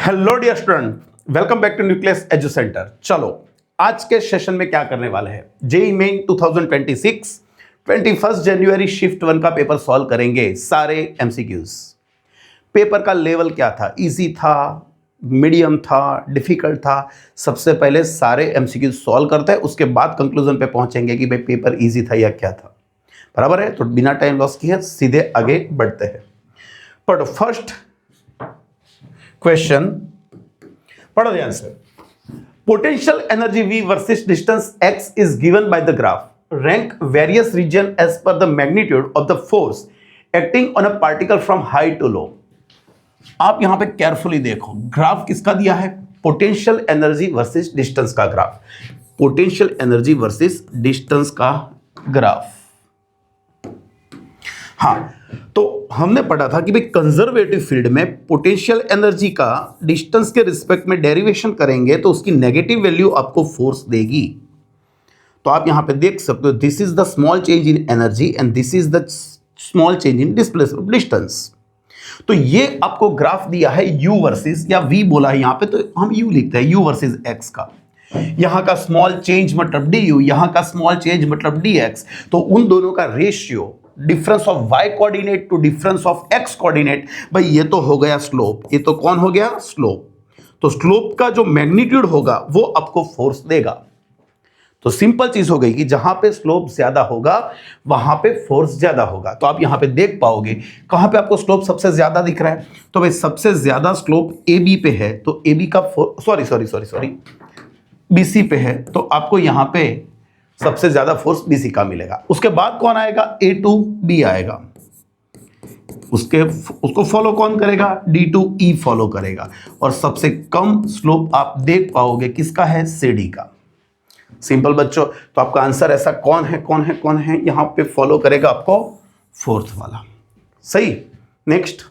Hello dear student, welcome back to Nucleus Edu Centre. चलो आज के सेशन में क्या करने वाले हैं, जेईई मेन 2026 21 जनवरी शिफ्ट 1 का पेपर सॉल्व करेंगे। सारे एमसीक्यूज। पेपर का लेवल क्या था, इजी था, मीडियम था, डिफिकल्ट था। सबसे पहले सारे एमसीक्यूज सॉल्व करते हैं, उसके बाद कंक्लूजन पे पहुंचेंगे कि भाई पेपर इजी था या क्या था। बराबर है, तो बिना टाइम लॉस किए सीधे आगे बढ़ते हैं। पढ़ो फर्स्ट क्वेश्चन, पढ़ो ध्यान से। Potential energy V versus distance x is given by the graph. Rank various region as per the magnitude of the force acting on a particle from high to low. आप यहां पे carefully देखो, graph किसका दिया है, potential energy versus distance का graph. Potential energy versus distance का graph. हाँ, तो हमने पढ़ा था कि भाई कंजर्वेटिव फील्ड में पोटेंशियल एनर्जी का डिस्टेंस के रिस्पेक्ट में डेरिवेशन करेंगे तो उसकी नेगेटिव वैल्यू आपको फोर्स देगी। तो आप यहां पे देख सकते हो, this is the small change in energy and this is the small change in displacement distance. तो ये आपको ग्राफ दिया है u वर्सेस, या v बोला है यहां पे, तो हम u लिखते हैं, u वर्सेस x का। यहां का स्मॉल चेंज मतलब du, यहां का स्मॉल चेंज मतलब dx। तो उन दोनों का ratio, difference of y coordinate to difference of x coordinate, भाई ये तो हो गया स्लोप। ये तो कौन हो गया, स्लोप। तो स्लोप का जो मैग्नीट्यूड होगा वो आपको फोर्स देगा। तो सिंपल चीज हो गई कि जहां पे स्लोप ज्यादा होगा वहां पे फोर्स ज्यादा होगा। तो आप यहां पे देख पाओगे कहां पे आपको स्लोप सबसे ज्यादा दिख रहा है, तो भाई सबसे ज्यादा स्लोप AB पे है, तो AB का सॉरी BC पे है, तो आपको यहां पे सबसे ज्यादा फोर्स BC का मिलेगा। उसके बाद कौन आएगा, A to B आएगा। उसको फॉलो कौन करेगा, D to E फॉलो करेगा। और सबसे कम स्लोप आप देख पाओगे किसका है, CD का। सिंपल बच्चों, तो आपका आंसर ऐसा कौन है यहां पे फॉलो करेगा आपको, फोर्थ वाला। सही। Next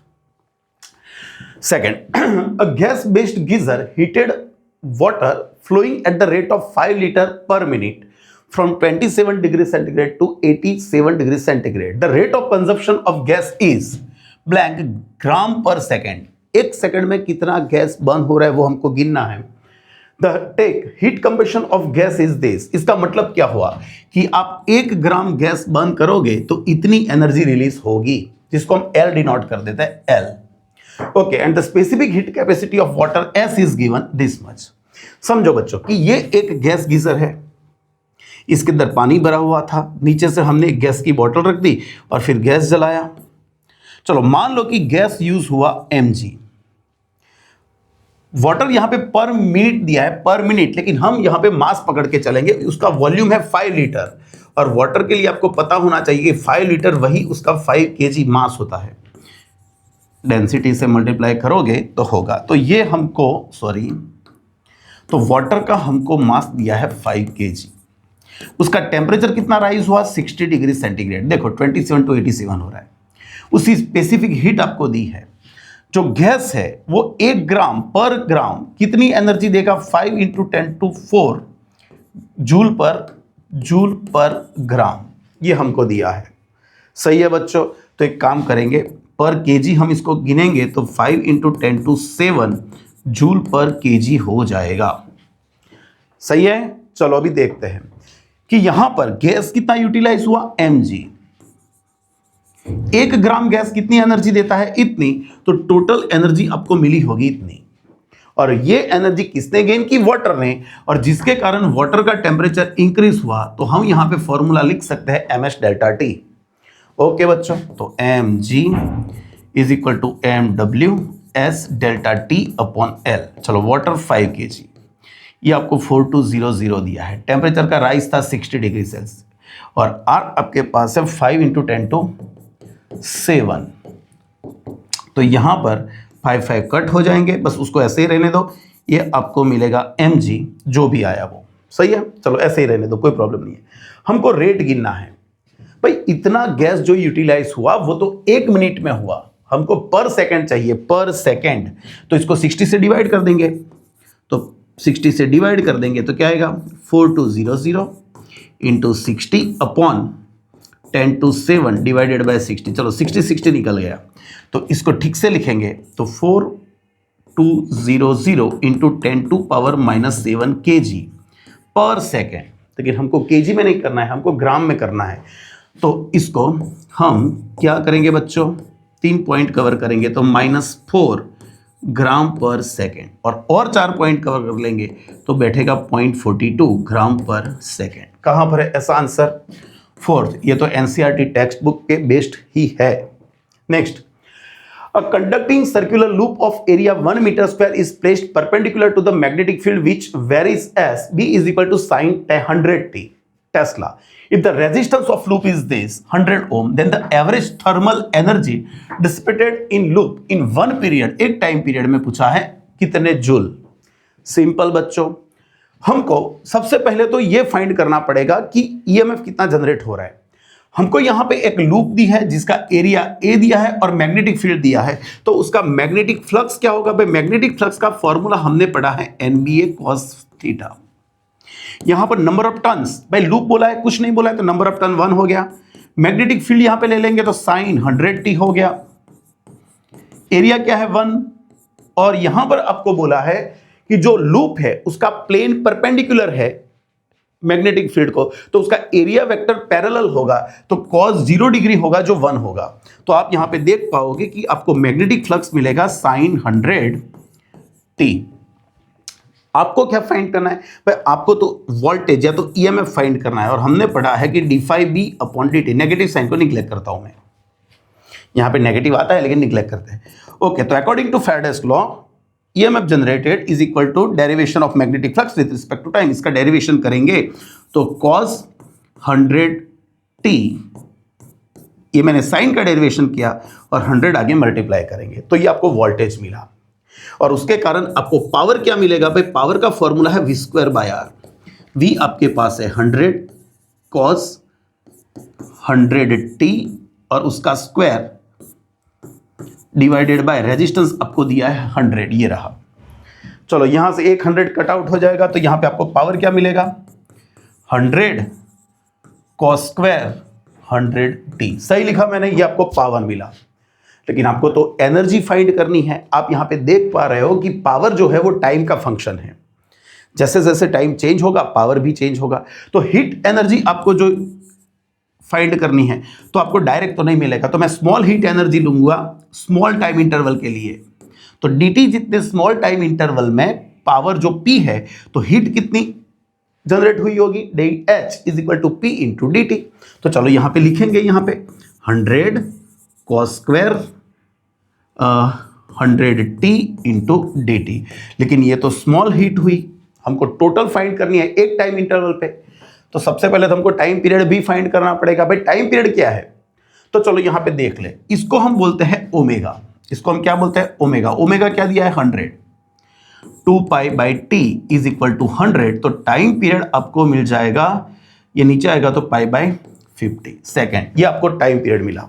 second, a gas based geyser heated water flowing at the rate of 5 liter per minute from 27 degrees centigrade to 87 degrees centigrade. The rate of consumption of gas is blank gram per second. एक second में कितना gas burn हो रहा है वो हमको गिनना है। The take heat combustion of gas is this. इसका मतलब क्या हुआ कि आप 1 ग्राम गैस बर्न करोगे तो इतनी एनर्जी रिलीज होगी, जिसको हम L डिनोट कर देते हैं, L। Okay, and the specific heat capacity of water S is given this much. समझो बच्चों कि ये एक गैस गीजर है, इसके अंदर पानी भरा हुआ था, नीचे से हमने एक गैस की बोतल रख दी और फिर गैस जलाया। चलो मान लो कि गैस यूज हुआ mg। वाटर यहां पे पर मिनट दिया है, पर मिनट, लेकिन हम यहां पे मास पकड़ के चलेंगे। उसका वॉल्यूम है 5 लीटर, और वाटर के लिए आपको पता होना चाहिए कि 5 लीटर वही उसका 5 kg मास होता है। डेंसिटी से मल्टीप्लाई करोगे तो होगा, तो ये हमको तो वाटर का हमको मास दिया है 5 kg। उसका टेम्परेचर कितना राइज हुआ, 60 डिग्री सेंटीग्रेड। देखो 27 to 87 हो रहा है। उसी स्पेसिफिक हीट आपको दी है। जो गैस है वो 1 ग्राम पर ग्राम कितनी एनर्जी देगा, 5 × 10⁴ जूल पर ग्राम, ये हमको दिया है। सही है बच्चों, तो एक काम करेंगे, पर केजी हम इसको गिनेंगे तो 5 × 10⁷ जूल पर केजी हो जाएगा। सही है। चलो अभी देखते हैं कि यहां पर गैस कितना यूटिलाइज हुआ, mg। 1 ग्राम गैस कितनी एनर्जी देता है, इतनी। तो टोटल एनर्जी आपको मिली होगी इतनी, और ये एनर्जी किसने गेन की, वाटर ने, और जिसके कारण वाटर का टेम्परेचर इंक्रीज हुआ। तो हम यहां पे फॉर्मूला लिख सकते हैं ms डेल्टा टी। ओके बच्चों, तो mg is equal to mw s delta T upon l। चलो वाटर 5 kg, ये आपको 4200 दिया है। टेम्परेचर का राइज था 60 डिग्री सेल्सियस, और R आपके पास है 5 × 10⁷। तो यहां पर 5 कट हो जाएंगे, बस उसको ऐसे ही रहने दो। ये आपको मिलेगा mg, जो भी आया वो। सही है, चलो ऐसे ही रहने दो, कोई प्रॉब्लम नहीं है। हमको रेट गिनना है भाई, इतना गैस जो यूटिलाइज हुआ वो तो 1 मिनट में हुआ, हमको पर सेकंड चाहिए, पर सेकंड। तो इसको 60 से डिवाइड कर देंगे, तो 60 से डिवाइड कर देंगे तो क्या आएगा, 4200 × 60 अपॉन 10⁷ डिवाइडेड बाय 60। चलो 60 निकल गया, तो इसको ठीक से लिखेंगे तो 4 200 इंटू 10⁻⁻7 kg पर सेकेंड। लेकिन हमको केजी में नहीं करना है, हमको ग्राम में करना है। तो इसको हम क्या करेंगे बच्चों, 3 पॉइंट कवर करेंगे तो -4 ग्राम पर सेकेंड, और 4 पॉइंट कवर कर लेंगे तो बैठेगा 0.42 ग्राम पर सेकेंड। कहाँ पर है ऐसा आंसर? फोर्थ। ये तो एनसीईआरटी टेक्स्ट बुक के बेस्ड ही है। Next, a conducting circular loop of area 1 meter square is placed perpendicular to the magnetic field which varies as B is equal to sin 100t Tesla. If the resistance of loop is this 100 ohm, then the average thermal energy dissipated in loop in one period, एक time period में पूछा है कितने joule. Simple बच्चों, हमको सबसे पहले तो ये फाइंड करना पड़ेगा कि ईएमएफ कितना जनरेट हो रहा है। हमको यहां पे एक लूप दी है जिसका एरिया ए दिया है और मैग्नेटिक फील्ड दिया है, तो उसका मैग्नेटिक फ्लक्स क्या होगा भाई? मैग्नेटिक फ्लक्स का फॉर्मूला हमने पढ़ा है NBA cos थीटा। यहां पर नंबर ऑफ टर्न्स, भाई लूप बोला है कुछ नहीं बोला है तो नंबर ऑफ टर्न 1 हो गया। मैग्नेटिक फील्ड यहां पे ले लेंगे तो साइन 100t हो गया। एरिया क्या है 1, और यहां पर आपको बोला है कि जो लूप है उसका प्लेन परपेंडिकुलर है मैग्नेटिक फील्ड को, तो उसका एरिया वेक्टर पैरेलल होगा, तो cos 0 डिग्री होगा जो 1 होगा। तो आप यहां पे देख पाओगे कि आपको मैग्नेटिक फ्लक्स मिलेगा sin 100t। आपको क्या फाइंड करना है भाई? आपको तो वोल्टेज या तो ईएमएफ फाइंड करना है, और हमने पढ़ा है कि d∅b/dt, नेगेटिव साइन को निग्लेक्ट करता हूं मैं, यहां पे नेगेटिव आता है लेकिन निग्लेक्ट करते हैं। ओके, तो according to Faraday's law EMF generated is equal to derivation of magnetic flux with respect to time. इसका डेरिवेशन करेंगे तो cos 100t, ये मैंने साइन का डेरिवेशन किया और 100 आगे मल्टीप्लाई करेंगे तो ये आपको वोल्टेज मिला, और उसके कारण आपको पावर क्या मिलेगा भाई? पावर का फॉर्मूला है V²/R। V आपके पास है 100 cos 100t और उसका स्क्वायर डिवाइडेड बाय रेजिस्टेंस आपको दिया है 100, ये रहा। चलो यहां से एक 100 कट आउट हो जाएगा तो यहां पे आपको पावर क्या मिलेगा? 100 cos स्क्वायर 100t। सही लिखा मैंने, ये आपको पावर मिला। लेकिन आपको तो एनर्जी फाइंड करनी है। आप यहां पे देख पा रहे हो कि पावर जो है वो टाइम का फंक्शन है, जैसे जैसे टाइम चेंज होगा पावर भी चेंज होगा। तो हीट एनर्जी आपको जो फाइंड करनी है तो आपको डायरेक्ट तो नहीं मिलेगा, तो मैं स्मॉल हीट एनर्जी लूंगा स्मॉल टाइम इंटरवल के लिए। तो dt जितने स्मॉल टाइम इंटरवल में पावर जो P है, तो हीट कितनी जनरेट हुई होगी? H is equal to P into dt। तो चलो यहां पे लिखेंगे, यहां पे 100 cos square 100t into dt। लेकिन ये तो स्मॉल हीट हुई, हमको टोटल फाइंड करनी है एक टाइम इंटरवल पे। तो सबसे पहले तो हमको टाइम पीरियड भी फाइंड करना पड़ेगा। भाई टाइम पीरियड क्या है? तो चलो यहां पे देख ले, इसको हम बोलते हैं ओमेगा। इसको हम क्या बोलते हैं? ओमेगा। ओमेगा क्या दिया है? 100। 2π/t is equal to 100। तो टाइम पीरियड आपको मिल जाएगा, ये नीचे आएगा तो π/50 सेकेंड। ये आपको टाइम पीरियड मिला।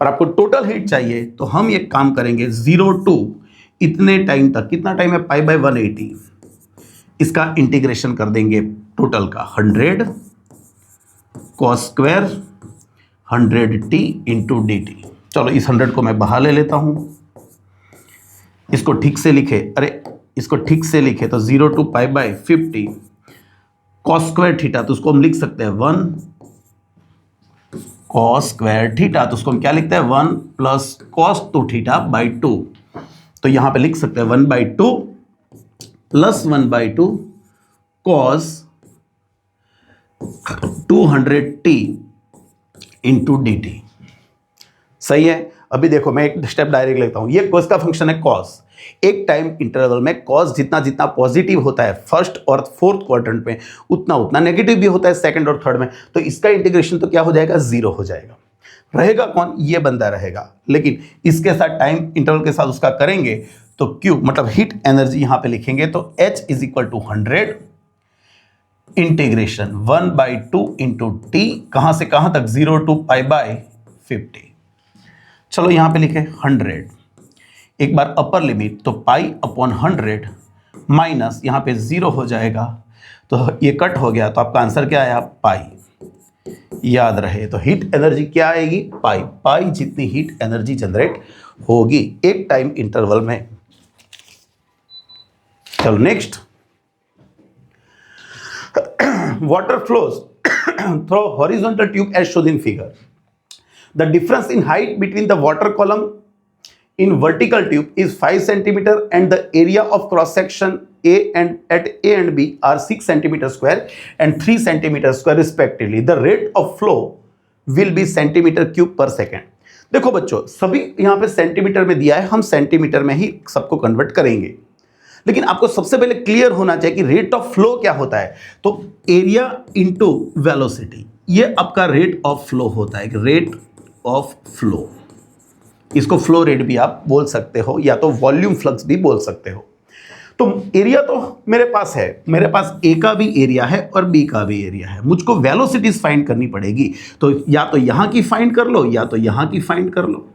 और आपको टोटल हीट चाहिए तो हम एक काम करेंगे, 0 to इतने टाइम तक, कितना टाइम है? π/180। इसका इंटीग्रेशन कर देंगे टोटल का 100 cos square 100t into dt। चलो इस 100 को मैं बाहर ले लेता हूं, इसको ठीक से लिखे, अरे इसको ठीक से लिखे तो 0 to π/50 cos स्क्वायर थीटा, तो उसको हम लिख सकते हैं 1 cos स्क्वायर थीटा। तो उसको हम क्या लिखते हैं? 1 प्लस cos 2θ/2। तो यहां पे लिख सकते हैं 1/2 plus 1/2 cos 200t into dt। सही है। अभी देखो मैं एक स्टेप डायरेक्ट लेता हूं। ये cos का फंक्शन है cos। एक टाइम इंटरवल में cos जितना जितना पॉजिटिव होता है फर्स्ट और फोर्थ क्वाड्रेंट में, उतना उतना नेगेटिव भी होता है सेकंड और थर्ड में। तो इसका इंटीग्रेशन तो क्या हो जाएगा? 0 हो जाएगा। रहेगा कौन? ये बंदा रहेगा। लेकिन इसके साथ टाइम इंटरवल के साथ उसका करेंगे तो Q मतलब हीट एनर्जी यहां पे लिखेंगे तो H is equal to 100 integration 1/2 into T, कहां से कहां तक? 0 to π/50। चलो यहां पे लिखे 100, एक बार अपर लिमिट तो π/100 माइनस यहां पे 0 हो जाएगा, तो ये कट हो गया, तो आपका आंसर क्या आया? पाई। याद रहे तो हीट एनर्जी क्या आएगी? पाई। पाई जितनी हीट एनर्जी जनरेट होगी एक टाइम इंटरवल में। चलो next, water flows through horizontal tube as shown in figure. The difference in height between the water column in vertical tube is 5 centimeter and the area of cross section A and B are 6 centimeter square and 3 centimeter square respectively. The rate of flow will be centimeter cube per second. देखो बच्चों, सभी यहाँ पे centimetre में दिया है, हम centimetre में ही सबको कन्वर्ट करेंगे, लेकिन आपको सबसे पहले क्लियर होना चाहिए कि रेट ऑफ फ्लो क्या होता है। तो एरिया इंटू वेलोसिटी, ये आपका रेट ऑफ फ्लो होता है, रेट ऑफ फ्लो। इसको फ्लो रेट भी आप बोल सकते हो या तो वॉल्यूम फ्लक्स भी बोल सकते हो। तो एरिया तो मेरे पास है, मेरे पास ए का भी एरिया है और बी का भी एरिया है, मुझको वेलोसिटीज फाइंड करनी पड़ेगी। तो या तो यहां की फाइंड कर लो या तो यहां की फाइंड कर लो,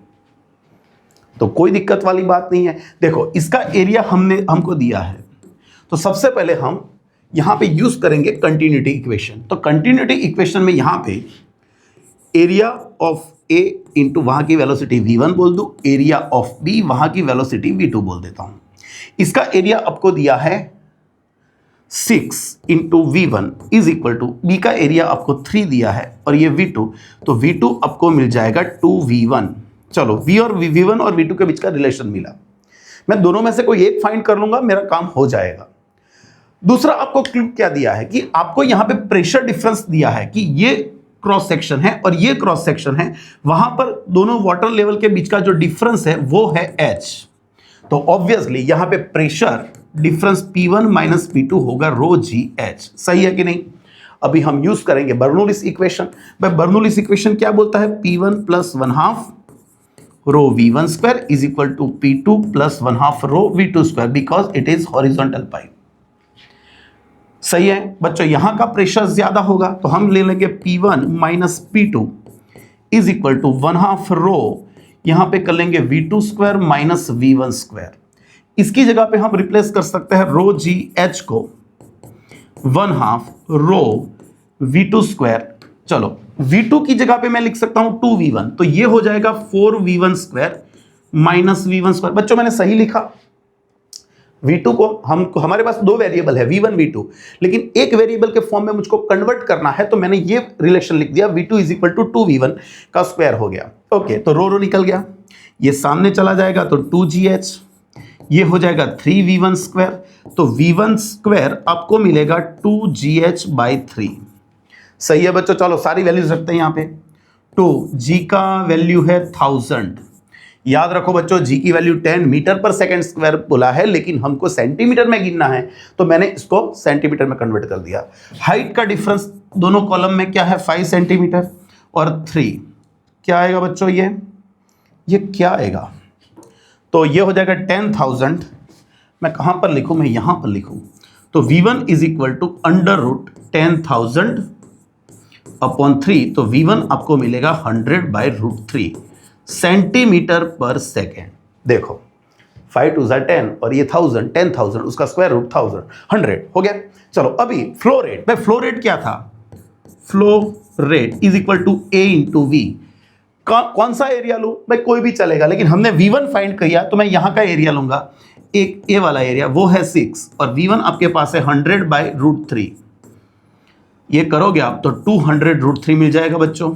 तो कोई दिक्कत वाली बात नहीं है। देखो इसका एरिया हमको दिया है, तो सबसे पहले हम यहां पे यूज करेंगे कंटिन्यूटी इक्वेशन। तो कंटिन्यूटी इक्वेशन में यहां पे एरिया ऑफ ए इंटू वहां की वेलोसिटी v1 बोल दो, एरिया ऑफ बी वहां की वेलोसिटी v2 बोल देता हूं। इसका एरिया आपको दिया है 6 into v1 is equal to, B का एरिया आपको 3 दिया है और ये v2, तो v2 आपको मिल जाएगा 2v1। चलो v और v1 और v2 के बीच का रिलेशन मिला, मैं दोनों में से कोई एक फाइंड कर लूंगा, मेरा काम हो जाएगा। दूसरा आपको क्लू क्या दिया है कि आपको यहां पे प्रेशर डिफरेंस दिया है कि ये क्रॉस सेक्शन है और ये क्रॉस सेक्शन है, वहां पर दोनों वाटर लेवल के बीच का जो डिफरेंस है वो है h। तो ऑब्वियसली यहां पे pressure difference P1 minus P2 होगा रो जी एच, सही है कि नहीं। अभी हम यूज करेंगे बर्नौलीज इक्वेशन। भाई बर्नौलीज इक्वेशन क्या बोलता है, P1 plus 1/2 rho V1 square is equal to P2 plus 1/2 rho V2 square because it is horizontal pipe. सही है बच्चों, यहां का प्रेशर ज्यादा होगा तो हम ले लेंगे P1 minus P2 is equal to 1/2 rho, यहां पे कर लेंगे V2 square minus V1 square. इसकी जगह पे हम रिप्लेस कर सकते हैं रो जी एच को 1/2 रो V2 स्क्वायर। चलो V2 की जगह पे मैं लिख सकता हूं 2V1, तो ये हो जाएगा 4V1 square minus V1 square. बच्चों मैंने सही लिखा, V2 को हमारे पास दो वेरिएबल है V1 V2, लेकिन एक वेरिएबल के फॉर्म में मुझको कन्वर्ट करना है, तो मैंने ये रिलेशन लिख दिया V2 is equal to 2V1 का स्क्वायर हो गया। ओके, तो रो निकल गया, ये सामने चला जाएगा तो 2GH, ये हो जाएगा 3V1 स्क्वायर, तो V1 स्क्वायर आपको मिलेगा 2GH बाई 3। सही है बच्चों, चलो सारी वैल्यूज रखते हैं यहाँ पे। तो G का वैल्यू है 1000, याद रखो बच्चों G की वैल्यू 10 मीटर पर सेकेंड स्क्वायर बोला है, लेकिन हमको सेंटीमीटर में गिनना है तो मैंने इसको सेंटीमीटर में कन्वर्ट कर दिया। हाइट का डिफरेंस दोनों कॉलम में क्या है 5 सेंटीमीटर और 3, क्या आएगा बच्चों ये क्या आएगा, तो ये हो जाएगा 10,000। मैं कहां पर लिखूं, मैं यहां पर लिखूं, तो V1 is equal to under root 10,000 upon 3, तो V1 आपको मिलेगा 100 by root 3 centimetre per second. देखो 5 2 10 और ये 1000, 10,000 उसका स्क्वायर रूट 1000, 100 हो गया। चलो अभी फ्लो रेट, भाई फ्लो रेट क्या था, flow rate is equal to A into V. कौन सा एरिया लूं, भाई कोई भी चलेगा, लेकिन हमने V1 फाइंड किया तो मैं यहां का एरिया लूंगा, एक ए वाला एरिया वो है 6 और V1 आपके पास है 100 बाई रूट 3। ये करोगे आप तो 200 रूट 3 मिल जाएगा बच्चों,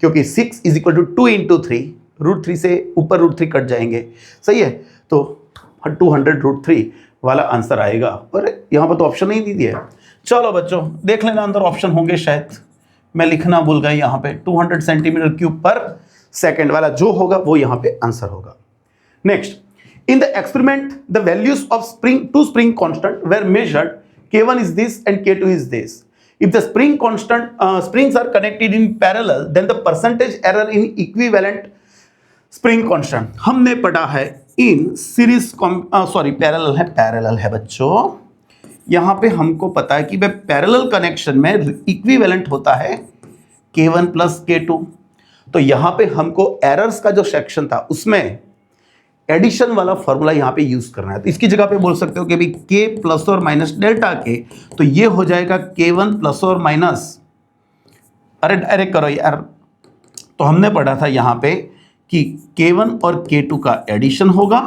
क्योंकि 6 is equal to 2 into 3, root 3 से ऊपर रूट 3 कट जाएंगे, सही है, तो 200 रूट 3 वाला आंसर आएगा। पर यहाँ पर तो ऑप्शन नहीं दी दिया है। चलो बच्चों देख लेना अंदर ऑप्शन होंगे, शायद मैं लिखना भूल गया यहाँ पे, 200 सेंटीमीटर क्यूब पर सेकेंड वाला जो होगा वो यहाँ पे आंसर होगा। Next, in the experiment the values of spring constant were measured, K1 is this and K2 is this. If the springs are connected in parallel, then the percentage error in equivalent spring constant हमने पढ़ा है in series parallel है बच्चों। यहां पे हमको पता है कि भाई पैरेलल कनेक्शन में इक्विवेलेंट होता है K1 प्लस K2, तो यहां पे हमको एरर्स का जो सेक्शन था उसमें एडिशन वाला फॉर्मूला यहां पे यूज करना है। तो इसकी जगह पे बोल सकते हो कि भाई K प्लस और माइनस डेल्टा K, तो ये हो जाएगा K1 प्लस और माइनस, अरे करो यार, तो हमने पढ़ा था यहां पे कि K1 और K2 का एडिशन होगा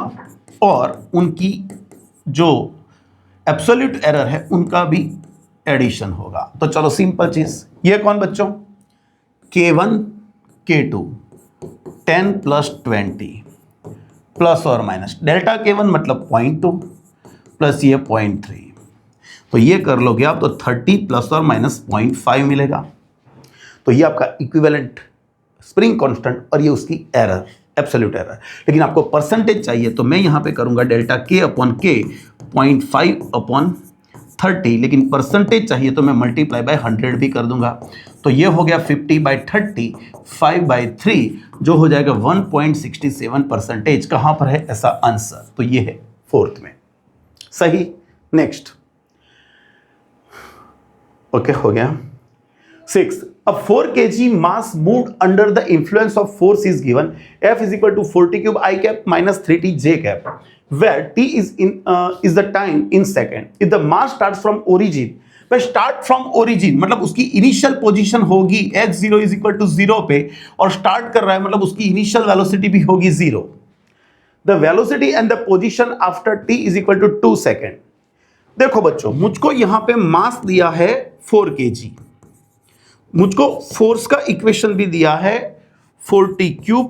और उनकी जो एब्सोल्यूट एरर है उनका भी एडिशन होगा। तो चलो सिंपल चीज, ये कौन बच्चों, K1 K2 10 + 20 प्लस और माइनस डेल्टा K1 मतलब 0.2 प्लस ये 0.3, तो ये कर लोगे आप तो 30 प्लस और माइनस 0.5 मिलेगा। तो ये आपका इक्विवेलेंट स्प्रिंग कांस्टेंट और ये उसकी एरर, एब्सोल्यूट एरर। लेकिन आपको परसेंटेज चाहिए तो मैं यहाँ पे करूँगा डेल्टा K/K 0.5/30, लेकिन परसेंटेज चाहिए तो मैं मल्टीप्लाई बाय 100 भी कर दूंगा। तो ये हो गया 50/30 5/3 जो हो जाएगा 1.67%। कहाँ पर है ऐसा आंसर, तो ये है फोर्थ में सही। नेक्स्ट, ओके हो गया। 6, a 4 kg mass moved under the influence of force is given, F is equal to 4t³ I cap minus 3t j cap, where t is the time in second. If the mass starts from origin, वह start from origin मतलब उसकी initial position होगी x0 is equal to 0 पे, और start कर रहा है मतलब उसकी इनिशियल वेलोसिटी भी होगी 0। The velocity and the position after t is equal to 2 second. देखो बच्चों, मुझको यहां पे मास दिया है 4 kg, मुझको फोर्स का इक्वेशन भी दिया है 4t³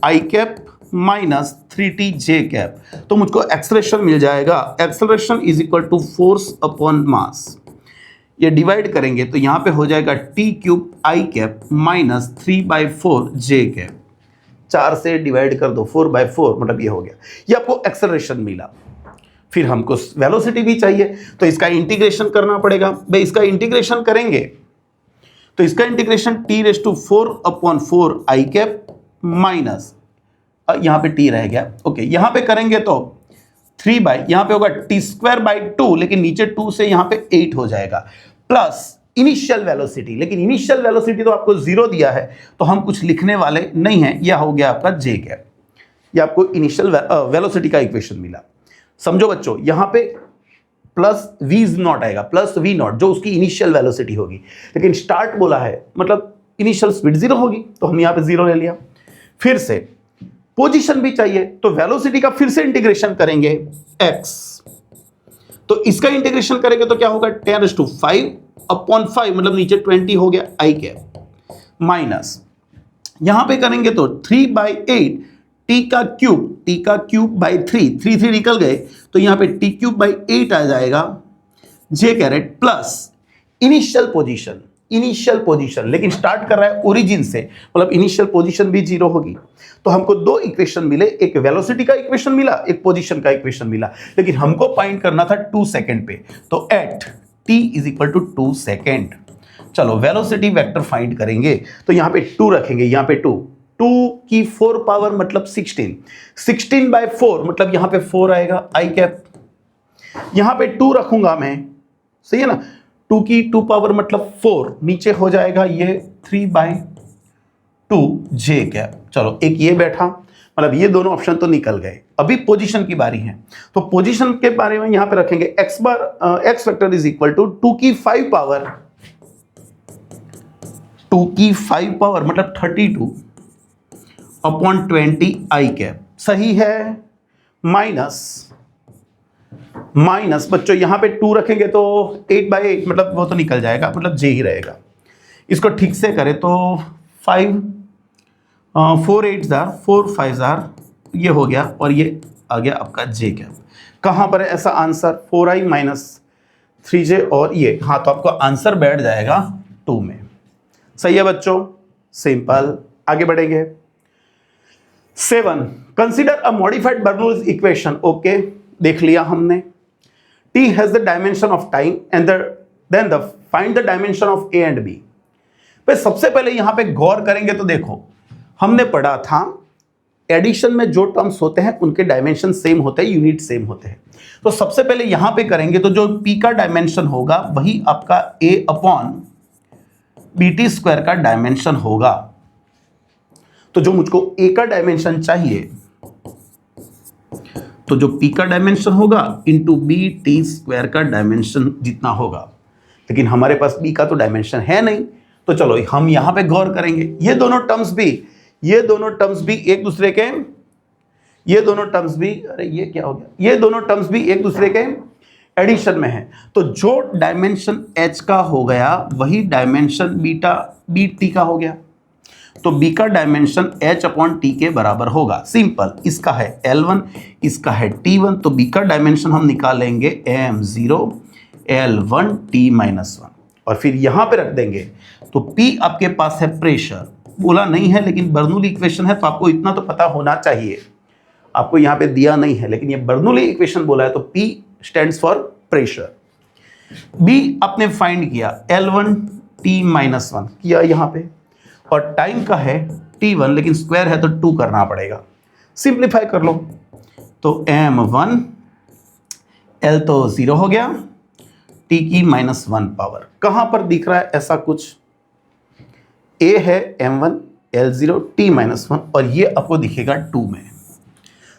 I cap minus 3t j cap, तो मुझको एक्सेलरेशन मिल जाएगा, acceleration is equal to force upon mass. ये डिवाइड करेंगे तो यहां पे हो जाएगा t³ I cap minus 3/4 j cap. 4 से डिवाइड कर दो 4/4 मतलब ये हो गया, ये आपको एक्सेलरेशन मिला। फिर हमको वेलोसिटी भी चाहिए तो इसका इंटीग्रेशन करना पड़ेगा। भाई इसका इंटीग्रेशन करेंगे तो इसका integration t⁴/4 I cap minus, यहां पे t रह गया, ओके यहां पे करेंगे तो 3 बाई, यहां पे होगा t²/2, लेकिन नीचे 2 से यहां पे 8 हो जाएगा, प्लस इनिशियल वेलोसिटी, लेकिन इनिशियल वेलोसिटी तो आपको 0 दिया है तो हम कुछ लिखने वाले नहीं हैं, यह हो गया आपका j कैप। यह आपको इनिशियल वेलोसिटी का इक्वेशन मिला। समझो बच्चों, यहां पे प्लस v0 आएगा, प्लस v0 जो उसकी इनिशियल वेलोसिटी होगी, लेकिन स्टार्ट बोला है मतलब इनिशियल स्पीड 0 होगी, तो हम यहां पे 0 ले लिया। फिर से पोजीशन भी चाहिए तो वेलोसिटी का फिर से इंटीग्रेशन करेंगे x, तो इसका इंटीग्रेशन करेंगे तो क्या होगा 10⁵/5 मतलब नीचे 20 हो गया I कैप, माइनस यहां पे करेंगे तो 3/8 t³ 3 निकल गए तो यहां पे t³ आ जाएगा j caret, plus initial position लेकिन स्टार्ट कर रहा है ओरिजिन से मतलब इनिशियल पोजीशन भी 0 होगी। तो हमको दो इक्वेशन मिले, एक वेलोसिटी का इक्वेशन मिला, एक पोजीशन का इक्वेशन मिला, लेकिन हमको फाइंड करना था 2 सेकेंड पे, तो at t is equal to 2 second. चलो वेलोसिटी वेक्टर फाइंड करेंगे तो यहां पे 2 रखेंगे, यहां पे 2 की 4 पावर मतलब 16/4 मतलब यहां पे 4 आएगा I कैप, यहां पे 2 रखूंगा मैं, सही है ना, 2 की 2 पावर मतलब 4, नीचे हो जाएगा ये 3/2 j कैप। चलो एक ये बैठा, मतलब ये दोनों ऑप्शन तो निकल गए। अभी पोजीशन की बारी है, तो पोजीशन के बारे में यहां पे रखेंगे x vector is equal to 2 की 5 पावर मतलब 32/20 I कैप, सही है, माइनस बच्चों यहां पे 2 रखेंगे तो 8/8 मतलब वो तो निकल जाएगा, मतलब j ही रहेगा। इसको ठीक से करें तो 4 5 ये हो गया और ये आ गया आपका j कैप। कहां पर है ऐसा आंसर 4i माइनस 3j और ये, हाँ तो आपको आंसर बैठ जाएगा 2 में। सही है बच्चों, सिंपल। आगे बढ़ेंगे। 7, consider a modified Bernoulli's equation. Okay देख लिया हमने, t has the dimension of time and then find the dimension of a and b। पे सबसे पहले यहां पे गौर करेंगे तो देखो हमने पढ़ा था एडिशन में जो टर्म्स होते हैं उनके डायमेंशन सेम होते हैं, यूनिट सेम होते हैं। तो सबसे पहले यहां पे करेंगे तो जो p का डायमेंशन होगा वही आपका a/bt² का डायमेंशन होगा। तो जो मुझको a का डायमेंशन चाहिए तो जो p का डायमेंशन होगा इंटू bt² का डायमेंशन जितना होगा, लेकिन हमारे पास b का तो डायमेंशन है नहीं, तो चलो हम यहां पे गौर करेंगे। ये दोनों टर्म्स भी एक दूसरे के, ये दोनों टर्म्स भी, अरे ये क्या हो गया, ये दोनों टर्म्स भी एक दूसरे के एडिशन में है, तो जो डायमेंशन h का हो गया वही डायमेंशन बीटा bt का हो गया। तो b का डायमेंशन h अपॉन t के बराबर होगा। सिंपल, इसका है L1, इसका है T1, तो b का डायमेंशन हम निकालेंगे m0 L1 T-1 और फिर यहां पे रख देंगे। तो P आपके पास है प्रेशर, बोला नहीं है लेकिन बर्नौली इक्वेशन है तो आपको इतना तो पता होना चाहिए। आपको यहां पे दिया नहीं है लेकिन ये बर्नौली इक्वेशन बोला है, तो P stands for pressure. B आपने फाइंड किया L1 T-1 किया यहां पे, और टाइम का है T1 लेकिन स्क्वायर है तो 2 करना पड़ेगा। सिंप्लीफाई कर लो, तो m1 L तो 0 हो गया, T की -1 पावर। कहां पर दिख रहा है ऐसा कुछ? A है m1 L0 T-1 और ये आपको दिखेगा 2 में।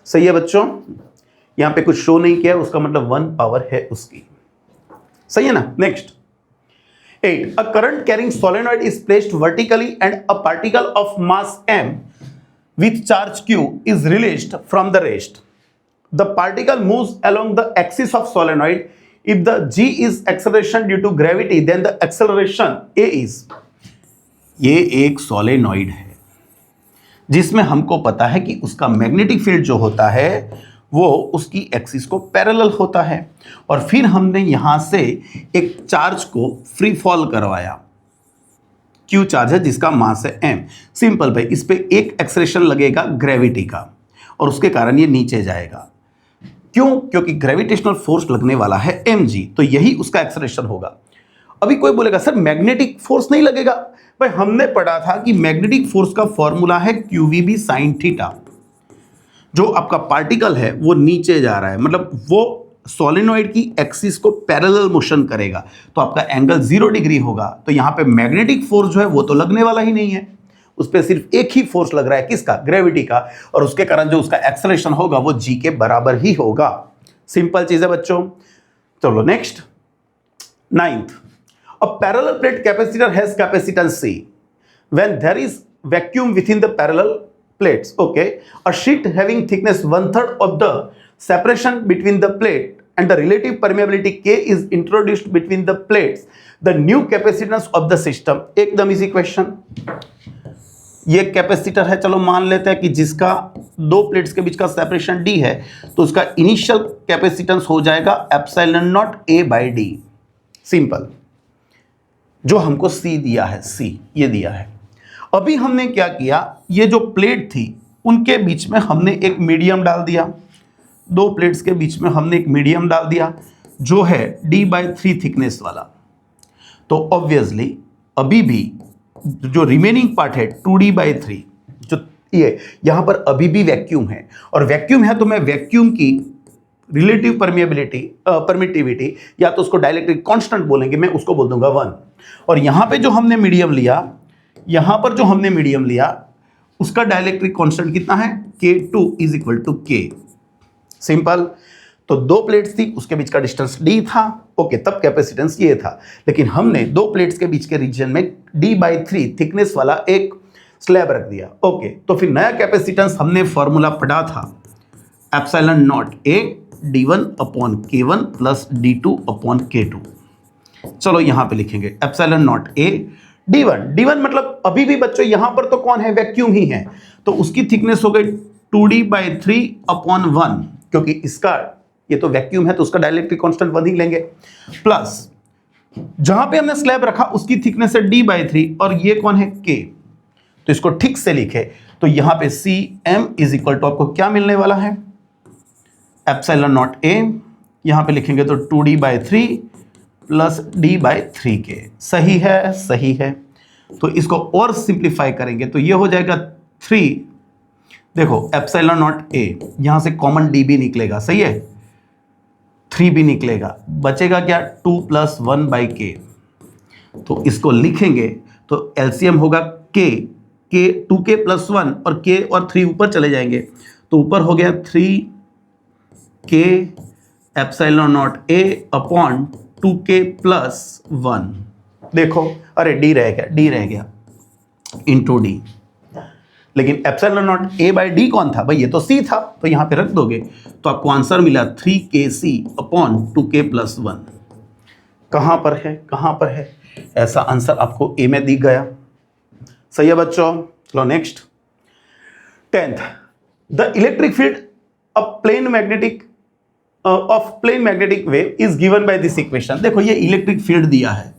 सही है बच्चों, यहां पे कुछ शो नहीं किया, उसका मतलब 1 पावर है उसकी। सही है ना। Next 8, a current carrying solenoid is placed vertically and a particle of mass m with charge q is released from the rest. The particle moves along the axis of solenoid. If the g is acceleration due to gravity, then the acceleration a is। ये एक solenoid है जिसमें हमको पता है कि उसका magnetic field जो होता है वो उसकी एक्सिस को पैरेलल होता है, और फिर हमने यहां से एक चार्ज को फ्री फॉल करवाया। क्यू चार्ज है जिसका मास है m। सिंपल भाई, इस पे एक एक्सेलरेशन लगेगा ग्रेविटी का और उसके कारण ये नीचे जाएगा। क्यों? क्योंकि ग्रेविटेशनल फोर्स लगने वाला है mg, तो यही उसका एक्सेलरेशन होगा। अभी कोई बोलेगा सर मैग्नेटिक फोर्स नहीं लगेगा। भाई हमने पढ़ा था कि मैग्नेटिक फोर्स का फॉर्मूला है QVB sin थीटा। जो आपका पार्टिकल है वो नीचे जा रहा है, मतलब वो सोलेनॉइड की एक्सिस को पैरेलल मोशन करेगा, तो आपका एंगल 0 डिग्री होगा। तो यहाँ पे मैग्नेटिक फोर्स जो है वो तो लगने वाला ही नहीं है, उस पर सिर्फ एक ही फोर्स लग रहा है, किसका? ग्रेविटी का, और उसके कारण जो उसका एक्सेलरेशन होगा वो g के बराबर ही होगा। सिंपल चीज है बच्चों। चलो next 9th, a parallel plate capacitor has capacitance C when there is vacuum within the parallel plates. Okay, a sheet having thickness 1/3 of the separation between the plate and the relative permeability K is introduced between the plates. The new capacitance of the system, एकदम easy question. ये capacitor है, चलो मान लेते हैं कि जिसका दो प्लेट्स के बीच का सेपरेशन d है, तो उसका इनिशियल कैपेसिटेंस हो जाएगा epsilon not a by d। Simple, जो हमको C दिया है, C ये दिया है। अभी हमने क्या किया, ये जो प्लेट थी उनके बीच में हमने एक मीडियम डाल दिया, दो प्लेट्स के बीच में हमने एक मीडियम डाल दिया जो है d/3 थिकनेस वाला। तो ऑब्वियसली अभी भी जो रिमेनिंग पार्ट है 2d/3, जो ये यहां पर अभी भी वैक्यूम है, और वैक्यूम है तो मैं वैक्यूम की रिलेटिव परमिटिविटी या तो उसको डाइलेक्ट्रिक कांस्टेंट बोलेंगे, मैं उसको बोल दूंगा 1। और यहां पे जो हमने मीडियम लिया, यहां पर जो हमने मीडियम लिया उसका डाइलेक्ट्रिक कांस्टेंट कितना है? K2 = K। सिंपल, तो दो प्लेट्स थी उसके बीच का डिस्टेंस d था। ओके, तब कैपेसिटेंस ये था, लेकिन हमने दो प्लेट्स के बीच के रीजन में d/3 थिकनेस वाला एक स्लैब रख दिया। ओके, तो फिर नया कैपेसिटेंस हमने फॉर्मूला पढ़ा था epsilon not a d1/K1 plus d2/K2। चलो यहां पे लिखेंगे एप्सिलॉन नॉट a d1 मतलब अभी भी बच्चों यहां पर तो कौन है? वैक्यूम ही है, तो उसकी थिकनेस हो गई 2d/3/1, क्योंकि इसका ये तो वैक्यूम है तो उसका डाइलेक्ट्रिक कांस्टेंट 1 ही लेंगे, प्लस जहां पे हमने स्लैब रखा उसकी थिकनेस है d/3 और ये कौन है? K। तो इसको ठीक से लिखे तो यहां पे Cm = आपको क्या मिलने वाला है? एप्सिलॉन नॉट a, यहां पे लिखेंगे तो 2d/3 प्लस d/3K। सही है, सही है। तो इसको और सिंप्लीफाई करेंगे तो ये हो जाएगा 3। देखो एप्सिलॉन नॉट a, यहां से कॉमन d भी निकलेगा, सही है, 3 भी निकलेगा, बचेगा क्या? 2 + 1/K। तो इसको लिखेंगे तो एलसीएम होगा K 2K + 1 और K और 3 ऊपर चले जाएंगे, तो ऊपर हो गया 3K epsilon not a upon 2K + 1। देखो, अरे d रह गया इंटू d, लेकिन epsilon not a by D कौन था भाई, ये तो सी था, तो यहाँ पे रख दोगे तो आपको आंसर मिला 3kc अपॉन 2k+1। कहाँ पर है, कहाँ पर है, ऐसा आंसर आपको ए में दिख गया। सही है बच्चों। चलो next 10th, the electric field of plane magnetic wave is given by this equation. देखो ये इलेक्ट्रिक फील्ड दिया है,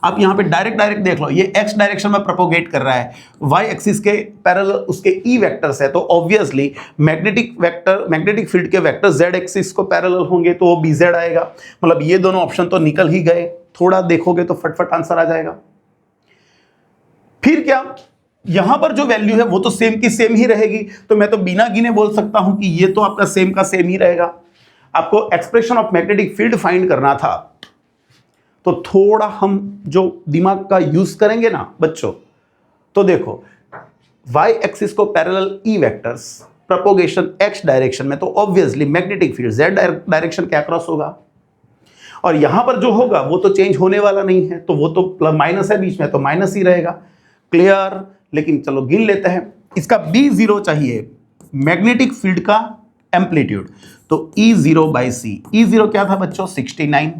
आप यहाँ पे डायरेक्ट देख लो, ये एक्स डायरेक्शन में प्रोपोगेट कर रहा है, वाई एक्सिस के पैरेलल उसके ई वेक्टर्स है, तो ऑब्वियसली मैग्नेटिक फील्ड के वेक्टर जेड एक्सिस को पैरेलल होंगे तो वो बीजेड आएगा। मतलब ये दोनों ऑप्शन तो निकल ही गए, थोड़ा देखोगे तो फटफट आंसर आ जाएगा। फिर क्या, यहां पर जो वैल्यू है वो तो सेम की सेम ही रहेगी, तो मैं तो बिना गिने बोल सकता हूं कि ये तो आपका सेम का सेम ही रहेगा। आपको expression of magnetic field find करना था, तो थोड़ा हम जो दिमाग का यूज करेंगे ना बच्चों, तो देखो वाई एक्सिस को पैरेलल ई वेक्टर्स, प्रोपोगेशन एक्स डायरेक्शन में, तो obviously magnetic field Z direction के अक्रॉस होगा, और यहां पर जो होगा वो तो चेंज होने वाला नहीं है, तो वो तो प्लस माइनस है बीच में, तो माइनस ही रहेगा। क्लियर। लेकिन चलो गिन लेते हैं, इसका B0 चाहिए मैग्नेटिक फील्ड का एम्पलीट्यूड, तो E0/c, E0 क्या था बच्चों 69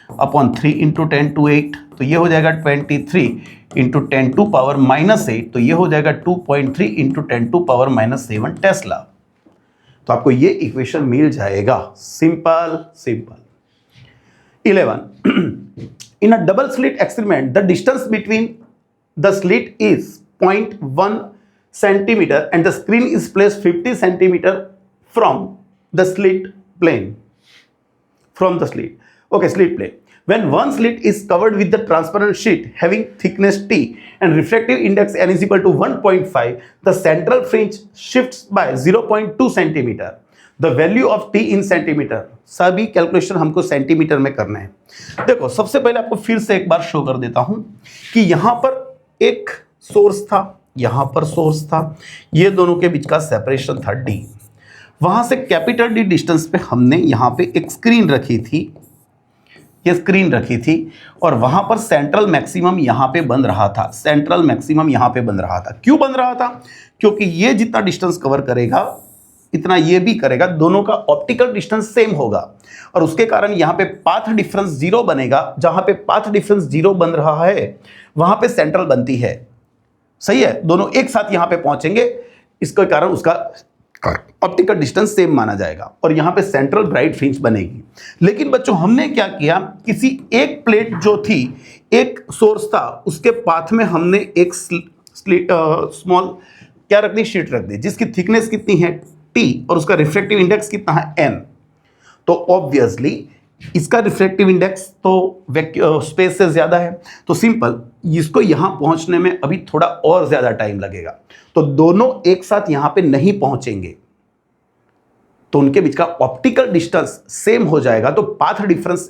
अपॉन 3 इंटू 10 to 8, तो ये हो जाएगा 23 इंटू 10 to पावर -8, तो ये हो जाएगा 2.3 इंटू 10 to पावर -7 टेस्ला। तो आपको ये इक्वेशन मिल जाएगा। Simple simple. 11 in a double slit experiment the distance between the slit is 0.1 centimeter and the screen is placed 50 centimeter from the slit plane, from the slit. Okay, slit plane. When one slit is covered with the transparent sheet having thickness T and refractive index n is equal to 1.5, the central fringe shifts by 0.2 centimeter. The value of T in centimeter. सभी calculation हमको centimetre में करना है। देखो सबसे पहले आपको फिर से एक बार शो कर देता हूं कि यहां पर एक सोर्स था, यहां पर सोर्स था, ये दोनों के बीच का सेपरेशन था D। वहां से कैपिटल D डिस्टेंस पे हमने यहां पे एक स्क्रीन रखी थी, ये स्क्रीन रखी थी, और वहां पर सेंट्रल मैक्सिमम यहां पे बन रहा था, सेंट्रल मैक्सिमम यहां पे बन रहा था। क्यों बन रहा था? क्योंकि ये जितना डिस्टेंस कवर करेगा इतना ये भी करेगा, दोनों का ऑप्टिकल डिस्टेंस सेम होगा, और उसके कारण यहाँ पे पाथ डिफरेंस 0 बनेगा। जहां पे पाथ डिफरेंस 0 बन रहा है वहां पे सेंट्रल बनती है। सही है, दोनों एक साथ यहां पे पहुंचेंगे, इसके कारण उसका ऑप्टिकल डिस्टेंस सेम माना जाएगा, और यहां पे सेंट्रल ब्राइट फ्रिंज बनेगी। लेकिन बच्चों हमने क्या किया, किसी एक प्लेट जो थी, एक सोर्स था, उसके पाथ में हमने एक स्मॉल क्या रख दी, शीट रख दी, जिसकी थिकनेस कितनी है T और उसका रिफ्रैक्टिव इंडेक्स कितना है N। तो ऑब्वियसली इसका रिफ्रैक्टिव इंडेक्स तो स्पेस से ज्यादा है, तो सिंपल इसको यहां पहुंचने में अभी थोड़ा और ज्यादा टाइम लगेगा, तो दोनों एक साथ यहां पे नहीं पहुंचेंगे, तो उनके बीच का ऑप्टिकल डिस्टेंस सेम हो जाएगा, तो पाथ डिफरेंस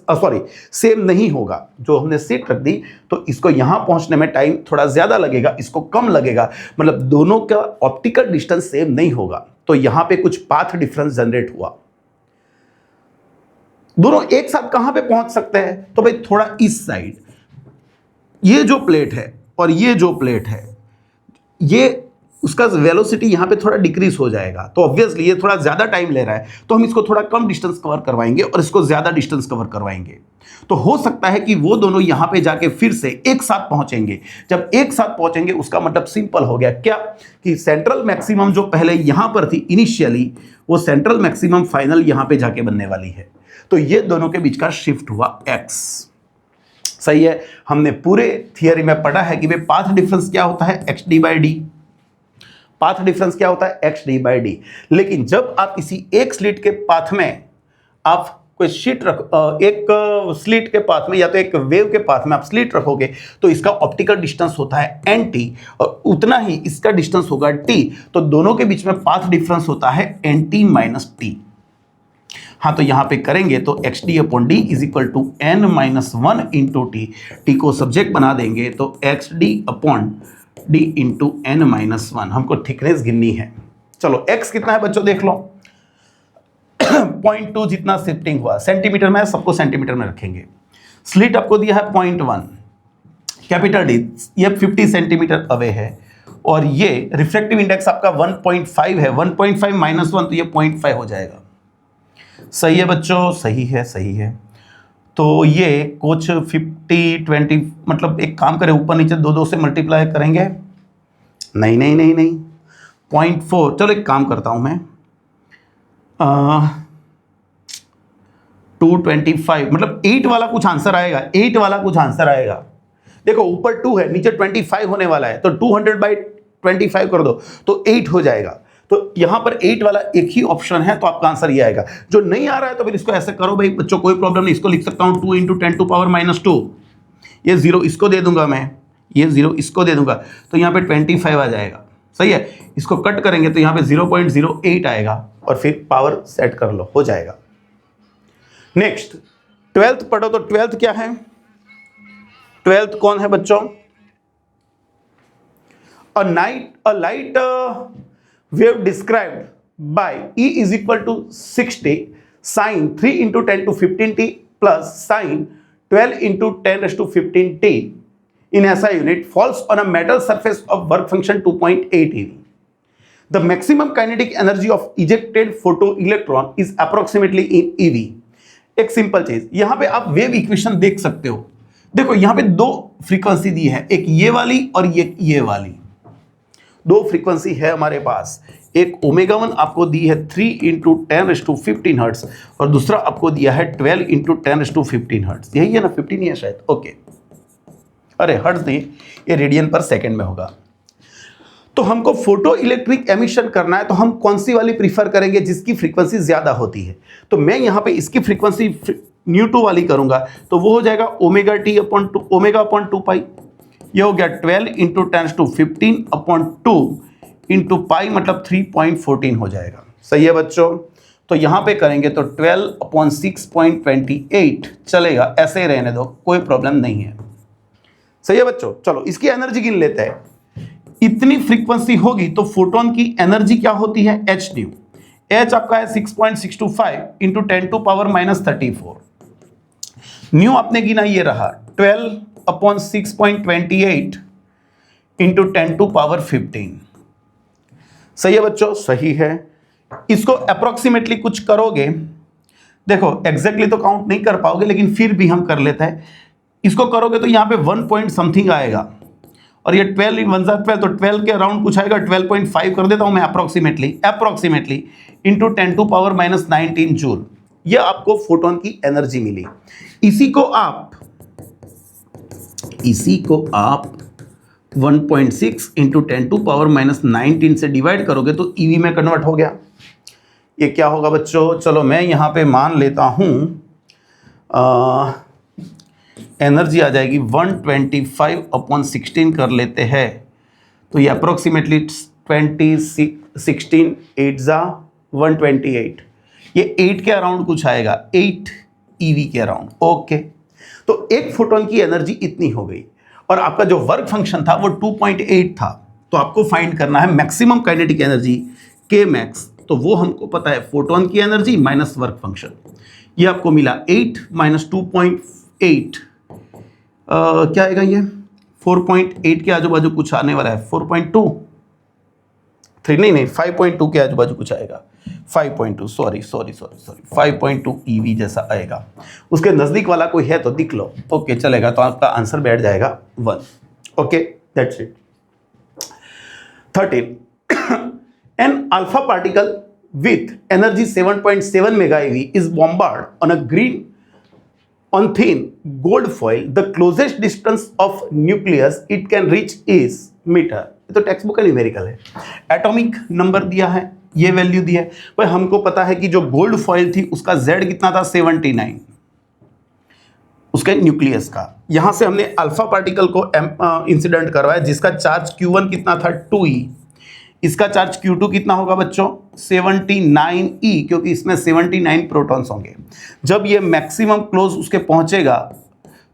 सेम नहीं होगा। जो हमने सीट रख दी तो इसको यहां पहुंचने में टाइम थोड़ा ज्यादा लगेगा, इसको कम लगेगा, मतलब दोनों का ऑप्टिकल डिस्टेंस सेम नहीं होगा, तो यहां पे कुछ पाथ डिफरेंस जनरेट हुआ। दोनों एक साथ कहां पे पहुंच सकते हैं, तो भाई थोड़ा इस साइड, ये जो प्लेट है और ये जो प्लेट है, ये उसका वेलोसिटी यहां पे थोड़ा डिक्रीज हो जाएगा, तो ऑब्वियसली ये थोड़ा ज्यादा टाइम ले रहा है, तो हम इसको थोड़ा कम डिस्टेंस कवर करवाएंगे और इसको ज्यादा डिस्टेंस कवर करवाएंगे। तो हो सकता है कि वो दोनों यहां पे जाके फिर से एक साथ पहुंचेंगे। जब एक साथ पहुंचेंगे उसका मतलब सिंपल हो गया, क्या कि सेंट्रल मैक्सिमम जो पहले यहां पर थी इनिशियली, वो सेंट्रल मैक्सिमम फाइनल यहां पे जाके बनने वाली है, तो ये दोनों के बीच का शिफ्ट हुआ x। सही है, हमने पूरे थियरी में पढ़ा है कि भाई पाथ डिफरेंस क्या होता है, xd/d। पाथ डिफरेंस क्या होता है, xd/d। लेकिन जब आप किसी एक स्लिट के पाथ में आप कोई शीट एक स्लिट के पाथ में या तो एक वेव के पाथ में आप स्लिट रखोगे, तो इसका ऑप्टिकल डिस्टेंस होता है nt, और उतना ही इसका डिस्टेंस होगा t, तो दोनों के बीच में पाथ डिफरेंस होता है nt - t। हाँ, तो यहां पे करेंगे तो xd/d is equal to n-1 into T को सब्जेक्ट बना देंगे, तो xd/d इंटू n-1। हमको थिकनेस गिननी है। चलो x कितना है बच्चों देख लो, 0.2 जितना शिफ्टिंग हुआ, सेंटीमीटर में है, सबको सेंटीमीटर में रखेंगे। स्लिट आपको दिया है 0.1, कैपिटल D ये 50 सेंटीमीटर अवे है, और ये रिफ्रैक्टिव इंडेक्स आपका 1.5 है, 1.5 माइनस 1 तो ये 0.5 हो जाएगा। सही है बच्चों, सही है, सही है। तो ये कुछ 50 20 मतलब एक काम करें, ऊपर नीचे 2 से मल्टीप्लाई करेंगे, नहीं नहीं नहीं नहीं 0.4। चलो एक काम करता हूं मैं, 225 मतलब 8 वाला कुछ आंसर आएगा, 8 वाला कुछ आंसर आएगा। देखो ऊपर 2 है, नीचे 25 होने वाला है, तो 200/25 कर दो तो 8 हो जाएगा। तो यहां पर 8 वाला एक ही ऑप्शन है, तो आपका आंसर ये आएगा। जो नहीं आ रहा है तो फिर इसको ऐसे करो भाई बच्चों, कोई प्रॉब्लम नहीं, इसको लिख सकता हूं 2 × 10⁻²। ये 0 इसको दे दूंगा मैं, ये 0 इसको दे दूंगा, तो यहाँ पे 25 आ जाएगा। सही है, इसको कट करेंगे तो यहाँ पे 0.08 आएगा और फिर पावर सेट कर लो, हो जाएगा। नेक्स्ट 12th पढ़ो, तो 12th क्या है? 12th कौन है बच्चों? A light wave described by E is equal to 60 sin 3 × 10⁻15t plus sin 12 × 10⁻15t in SI unit falls on a metal surface of work function 2.8 eV. The maximum kinetic energy of ejected photoelectron is approximately in eV. एक simple चीज, यहां पे आप wave equation देख सकते हो। देखो यहां पे 2 फ्रीक्वेंसी दी है, एक ये वाली और ये वाली, 2 फ्रीक्वेंसी है हमारे पास। एक ω1 आपको दी है 3 × 10⁻15 हर्ट्ज और दूसरा आपको दिया है 12 × 10⁻15 हर्ट्ज। यही है ना, 15 ही है शायद, ओके। अरे हर्ट्ज नहीं, ये रेडियन पर सेकेंड में होगा। तो हमको फोटो इलेक्ट्रिक एमिशन करना है, तो हम कौन सी वाली प्रीफर करेंगे जिसकी फ्रीक्वेंसी ज्यादा होती है? तो मैं यहाँ पे इसकी फ्रीक्वेंसी ν2 वाली करूंगा, तो वो हो जाएगा ω/2 ω/2π। ये हो गया 12 × 10⁻15/2 × पाई मतलब 3.14 हो जाएगा। सही है बच्चों, तो यहाँ पे करेंगे तो 12/6.28 चलेगा, ऐसे ही रहने दो, कोई प्रॉब्लम नहीं है। सही है बच्चों, चलो इसकी एनर्जी गिन लेते हैं। इतनी फ्रीक्वेंसी होगी तो फोटोन की एनर्जी क्या होती है? hν। h आपका है 6.625 × 10⁻34। न्यू आपने गिना, ये रहा 12/6.28 × 10⁻15। सही है बच्चों, सही है। इसको अप्रोक्सीमेटली कुछ करोगे, देखो एग्जैक्टली तो काउंट नहीं कर पाओगे लेकिन फिर भी हम कर लेते हैं। इसको करोगे तो यहाँ पे 1 पॉइंट समथिंग आएगा और ये 12 × 1 = 12, तो 12 के अराउंड कुछ आएगा, 12.5 कर देता हूं मैं अप्रोक्सीमेटली × 10⁻19 जूल। ये आपको फोटोन की एनर्जी मिली। इसी को आप 1.6 × 10⁻19 से डिवाइड करोगे तो ईवी में कन्वर्ट हो गया। ये क्या होगा बच्चों? चलो मैं यहाँ पे मान लेता हूँ एनर्जी आ जाएगी 125/16 कर लेते हैं, तो ये अप्रोक्सीमेटली 16 8 × 128, ये 8 के अराउंड कुछ आएगा, 8 ईवी के अराउंड। ओके, तो एक फोटोन की एनर्जी इतनी हो गई और आपका जो वर्क फंक्शन था वो 2.8 था। तो आपको फाइंड करना है मैक्सिमम काइनेटिक एनर्जी के मैक्स, तो वो हमको पता है फोटोन की एनर्जी माइनस वर्क फंक्शन। ये आपको मिला 8 - 2.8 क्या आएगा? ये 4.8 के आजू बाजू कुछ आने वाला है, 4.2 3 नहीं 5.2 के आजू बाजू कुछ आएगा, 5.2 सॉरी 5.2 ईवी जैसा आएगा। उसके नजदीक वाला कोई है तो दिख लो, ओके चलेगा, तो आपका आंसर बैठ जाएगा 1। Okay that's it. 13 an alpha particle with energy 7.7 mega eV is bombard on thin gold foil. The closest distance of nucleus it can reach is meter. ये तो टेक्स्ट बुक का न्यूमेरिकल है। Atomic number दिया है, ये value दी है भाई। हमको पता है कि जो गोल्ड फॉइल थी उसका Z कितना था? 79 उसके न्यूक्लियस का। यहां से हमने अल्फा पार्टिकल को इंसिडेंट करवाया जिसका चार्ज Q1 कितना था? 2e। इसका चार्ज Q2 कितना होगा बच्चों? 79e, क्योंकि इसमें 79 प्रोटॉन्स होंगे। जब ये मैक्सिमम क्लोज उसके पहुंचेगा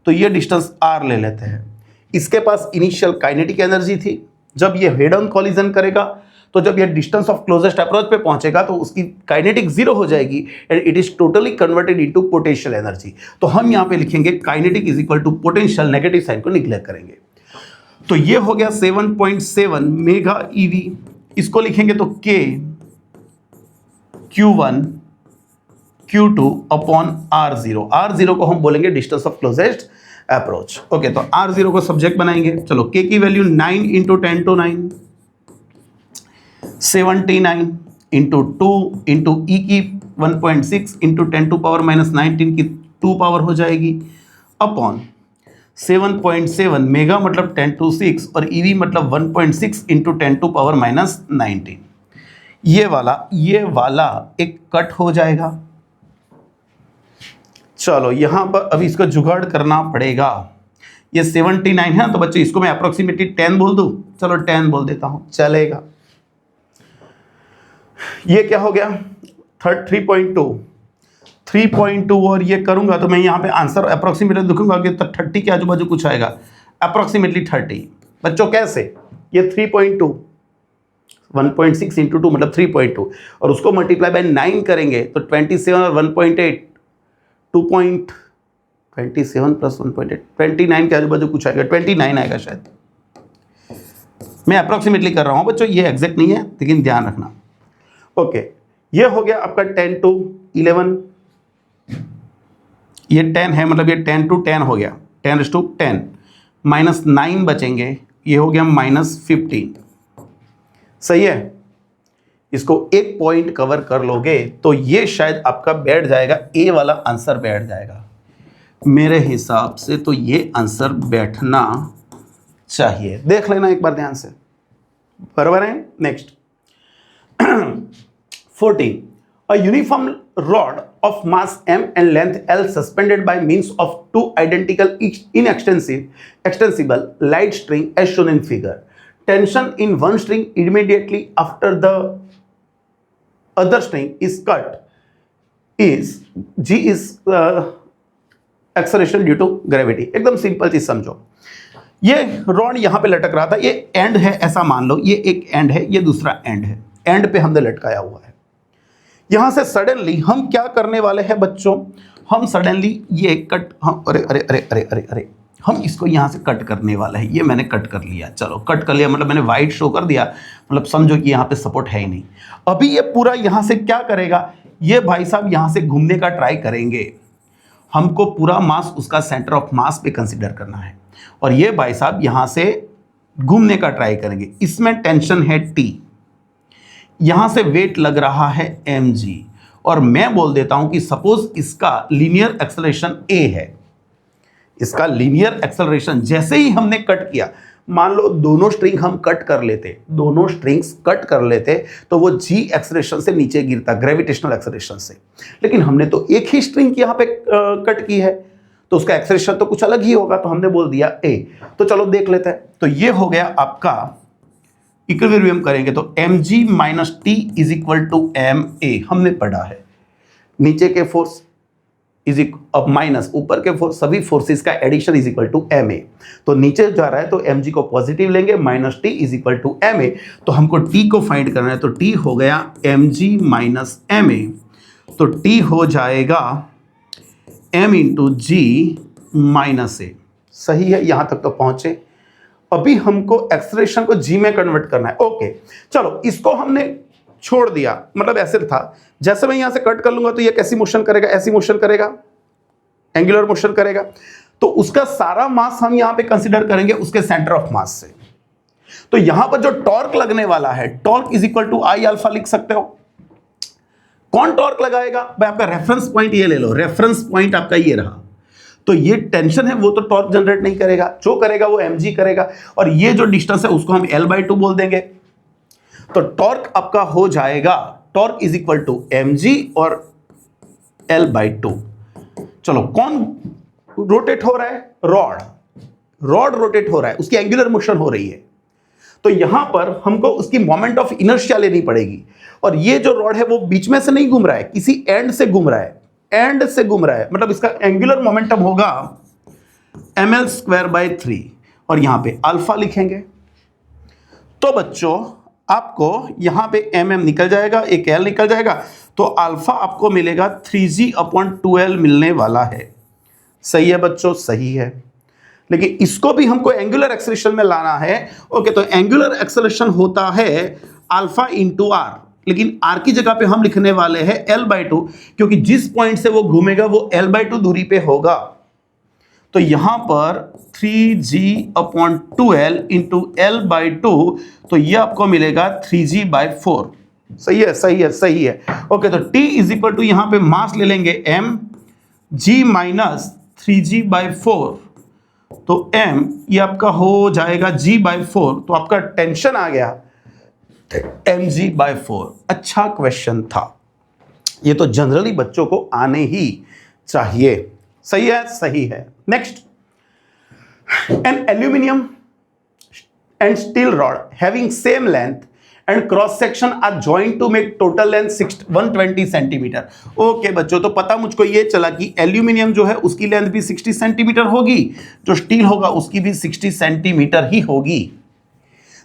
तो ये डिस्टेंस r ले लेते हैं। इसके पास इनिशियल काइनेटिक एनर्जी थी, जब ये हेड ऑन कॉलिजन करेगा तो जब ये डिस्टेंस ऑफ क्लोजेस्ट अप्रोच पे पहुंचेगा तो उसकी काइनेटिक 0 हो जाएगी and it is totally converted into potential energy. तो हम यहाँ पे लिखेंगे kinetic is equal to potential, negative sign को निग्लेक्ट करेंगे। तो ये हो गया 7.7 मेगा ईवी। इसको लिखेंगे तो K Q1 Q2 upon R0। R0 को हम बोलेंगे distance of closest approach. Okay, तो R0 को सब्जेक्ट बनाएंगे। चलो, K की value 9 into 10 to 9, 79 into 2 into E की 1.6 इंटू 10 टू पावर माइनस 19 की 2 पावर हो जाएगी, अपॉन 7.7 मेगा मतलब 10 टू 6 और ईवी मतलब 1.6 इंटू 10 टू पावर माइनस 19। ये वाला एक कट हो जाएगा। चलो, यहां पर अभी इसका जुगाड़ करना पड़ेगा। ये 79 है, तो बच्चों इसको मैं अप्रोक्सीमेटली 10 बोल दूं। चलो 10 बोल देता हूं, चलेगा। ये क्या हो गया 3.2 और ये करूंगा तो मैं यहाँ पे आंसर अप्रोक्सीमेटली लिखूंगा कि 30 के आजू बाजू कुछ आएगा, अप्रोक्सीमेटली 30। बच्चों कैसे, ये 3.2 1.6 इंटू 2 मतलब 3.2 और उसको मल्टीप्लाई बाय 9 करेंगे तो 27 और 1.8 2.27 प्लस 1.8 29 के आजू बाजू कुछ आएगा, 29 आएगा शायद। मैं अप्रोक्सीमेटली कर रहा हूँ बच्चों, ये एग्जैक्ट नहीं है लेकिन ध्यान रखना। ओके, ये हो गया आपका 10 टू 11, ये 10 है मतलब ये 10 टू 10 हो गया, 10⁻10 माइनस 9 बचेंगे, ये हो गया माइनस 15। सही है, इसको एक पॉइंट कवर कर लोगे तो ये शायद आपका बैठ जाएगा, ए वाला आंसर बैठ जाएगा मेरे हिसाब से। तो ये आंसर बैठना चाहिए, देख लेना एक बार ध्यान से, बराबर है। Next 14, a uniform rod of mass m and length l suspended by means of two identical extensible light string as shown in figure. Tension in one string immediately after the other string is cut is g is acceleration due to gravity। एकदम simple चीज समझो, ये rod यहां पे लटक रहा था, ये एंड है ऐसा मान लो, ये एक एंड है, ये दूसरा एंड है, एंड पे हमने लटकाया हुआ है। यहां से सडनली हम क्या करने वाले हैं बच्चों, हम सडनली ये कट, हम अरे अरे अरे अरे अरे अरे हम इसको यहां से कट करने वाला है। ये मैंने कट कर लिया, चलो कट कर लिया मतलब मैंने वाइट शो कर दिया, मतलब समझो कि यहां पे सपोर्ट है ही नहीं। अभी ये पूरा यहां से क्या करेगा, ये भाई साहब यहां से घूमने का ट्राई करेंगे। हमको पूरा मास उसका सेंटर ऑफ मास पे कंसिडर करना है और ये भाई साहब यहां से घूमने का ट्राई करेंगे। इसमें टेंशन है T, यहां से वेट लग रहा है mg और मैं बोल देता हूं कि सपोज इसका लीनियर एक्सेलरेशन a है। इसका लीनियर एक्सेलरेशन जैसे ही हमने कट किया, मान लो दोनों स्ट्रिंग हम कट कर लेते, दोनों स्ट्रिंग्स कट कर लेते तो वो g एक्सेलरेशन से नीचे गिरता, ग्रेविटेशनल एक्सेलरेशन से। लेकिन हमने तो एक ही स्ट्रिंग यहां पे कट की है तो उसका एक्सेलरेशन तो कुछ अलग ही होगा, तो हमने बोल दिया a। तो चलो देख लेते हैं। तो ये हो गया आपका इक्विलिब्रियम करेंगे तो mg minus T is equal to ma, हमने पढ़ा है। नीचे के फोर्स इज अब माइनस ऊपर के फोर्स, सभी फोर्सेस का addition is equal to ma। तो नीचे जा रहा है तो mg को पॉजिटिव लेंगे, minus T is equal to ma। तो हमको t को फाइंड करना है तो t हो गया mg माइनस ma, तो t हो जाएगा m into g minus a। सही है, यहां तक तो पहुंचे। अभी हमको एक्सेलरेशन को जी में कन्वर्ट करना है। ओके, चलो इसको हमने छोड़ दिया, मतलब ऐसे था। जैसे मैं यहां से कट कर लूंगा तो ये कैसी मोशन करेगा, ऐसी मोशन करेगा, एंगुलर मोशन करेगा। तो उसका सारा मास हम यहां पे कंसीडर करेंगे उसके सेंटर ऑफ मास से। तो यहां पर जो टॉर्क लगने वाला है, torque is equal to I alpha लिख सकते हो। कौन टॉर्क लगाएगा भाई, आपका रेफरेंस पॉइंट ये ले लो, रेफरेंस पॉइंट आपका ये रहा। तो ये टेंशन है वो तो टॉर्क जनरेट नहीं करेगा, जो करेगा वो mg करेगा और ये जो डिस्टेंस है उसको हम l/2 बोल देंगे। तो टॉर्क आपका हो जाएगा, torque is equal to mg और l/2। चलो कौन रोटेट हो रहा है, रॉड रोटेट हो रहा है, उसकी एंगुलर मोशन हो रही है। तो यहां पर हमको उसकी मोमेंट ऑफ इनर्शिया लेनी पड़ेगी और ये जो रॉड है वो बीच में से नहीं घूम रहा है, किसी एंड से घूम रहा है, एंड से घूम रहा है, मतलब इसका एंगुलर मोमेंटम होगा ml²/3 और यहां पे अल्फा लिखेंगे। तो बच्चों आपको यहां पे mm निकल जाएगा, एक l निकल जाएगा, तो अल्फा आपको मिलेगा 3g/2l मिलने वाला है। सही है बच्चों, सही है। लेकिन इसको भी हमको एंगुलर एक्सेलरेशन में लाना है। ओके, तो एंगुलर एक्सेलरेशन होता है अल्फा इंटू आर, लेकिन आर की जगह पे हम लिखने वाले हैं L/2, क्योंकि जिस पॉइंट से वो घूमेगा वो L/2 दूरी पे होगा। तो यहां पर 3g/2l इंटू L/2, तो ये आपको मिलेगा 3g/4। सही है, सही है, सही है। ओके, तो T इज इक्वल टू यहां पे मास ले लेंगे m, g माइनस 3g/4, तो m ये आपका हो जाएगा g/4, तो आपका टेंशन आ गया mg/4। अच्छा क्वेश्चन था, ये तो जनरली बच्चों को आने ही चाहिए। सही है, सही है। Next, an aluminium and steel rod having same length and cross section are joint to make total length 120 centimetre. Okay बच्चों, तो पता मुझको ये चला कि एल्यूमिनियम जो है उसकी लेंथ भी 60 सेंटीमीटर होगी, जो स्टील होगा उसकी भी 60 सेंटीमीटर ही होगी।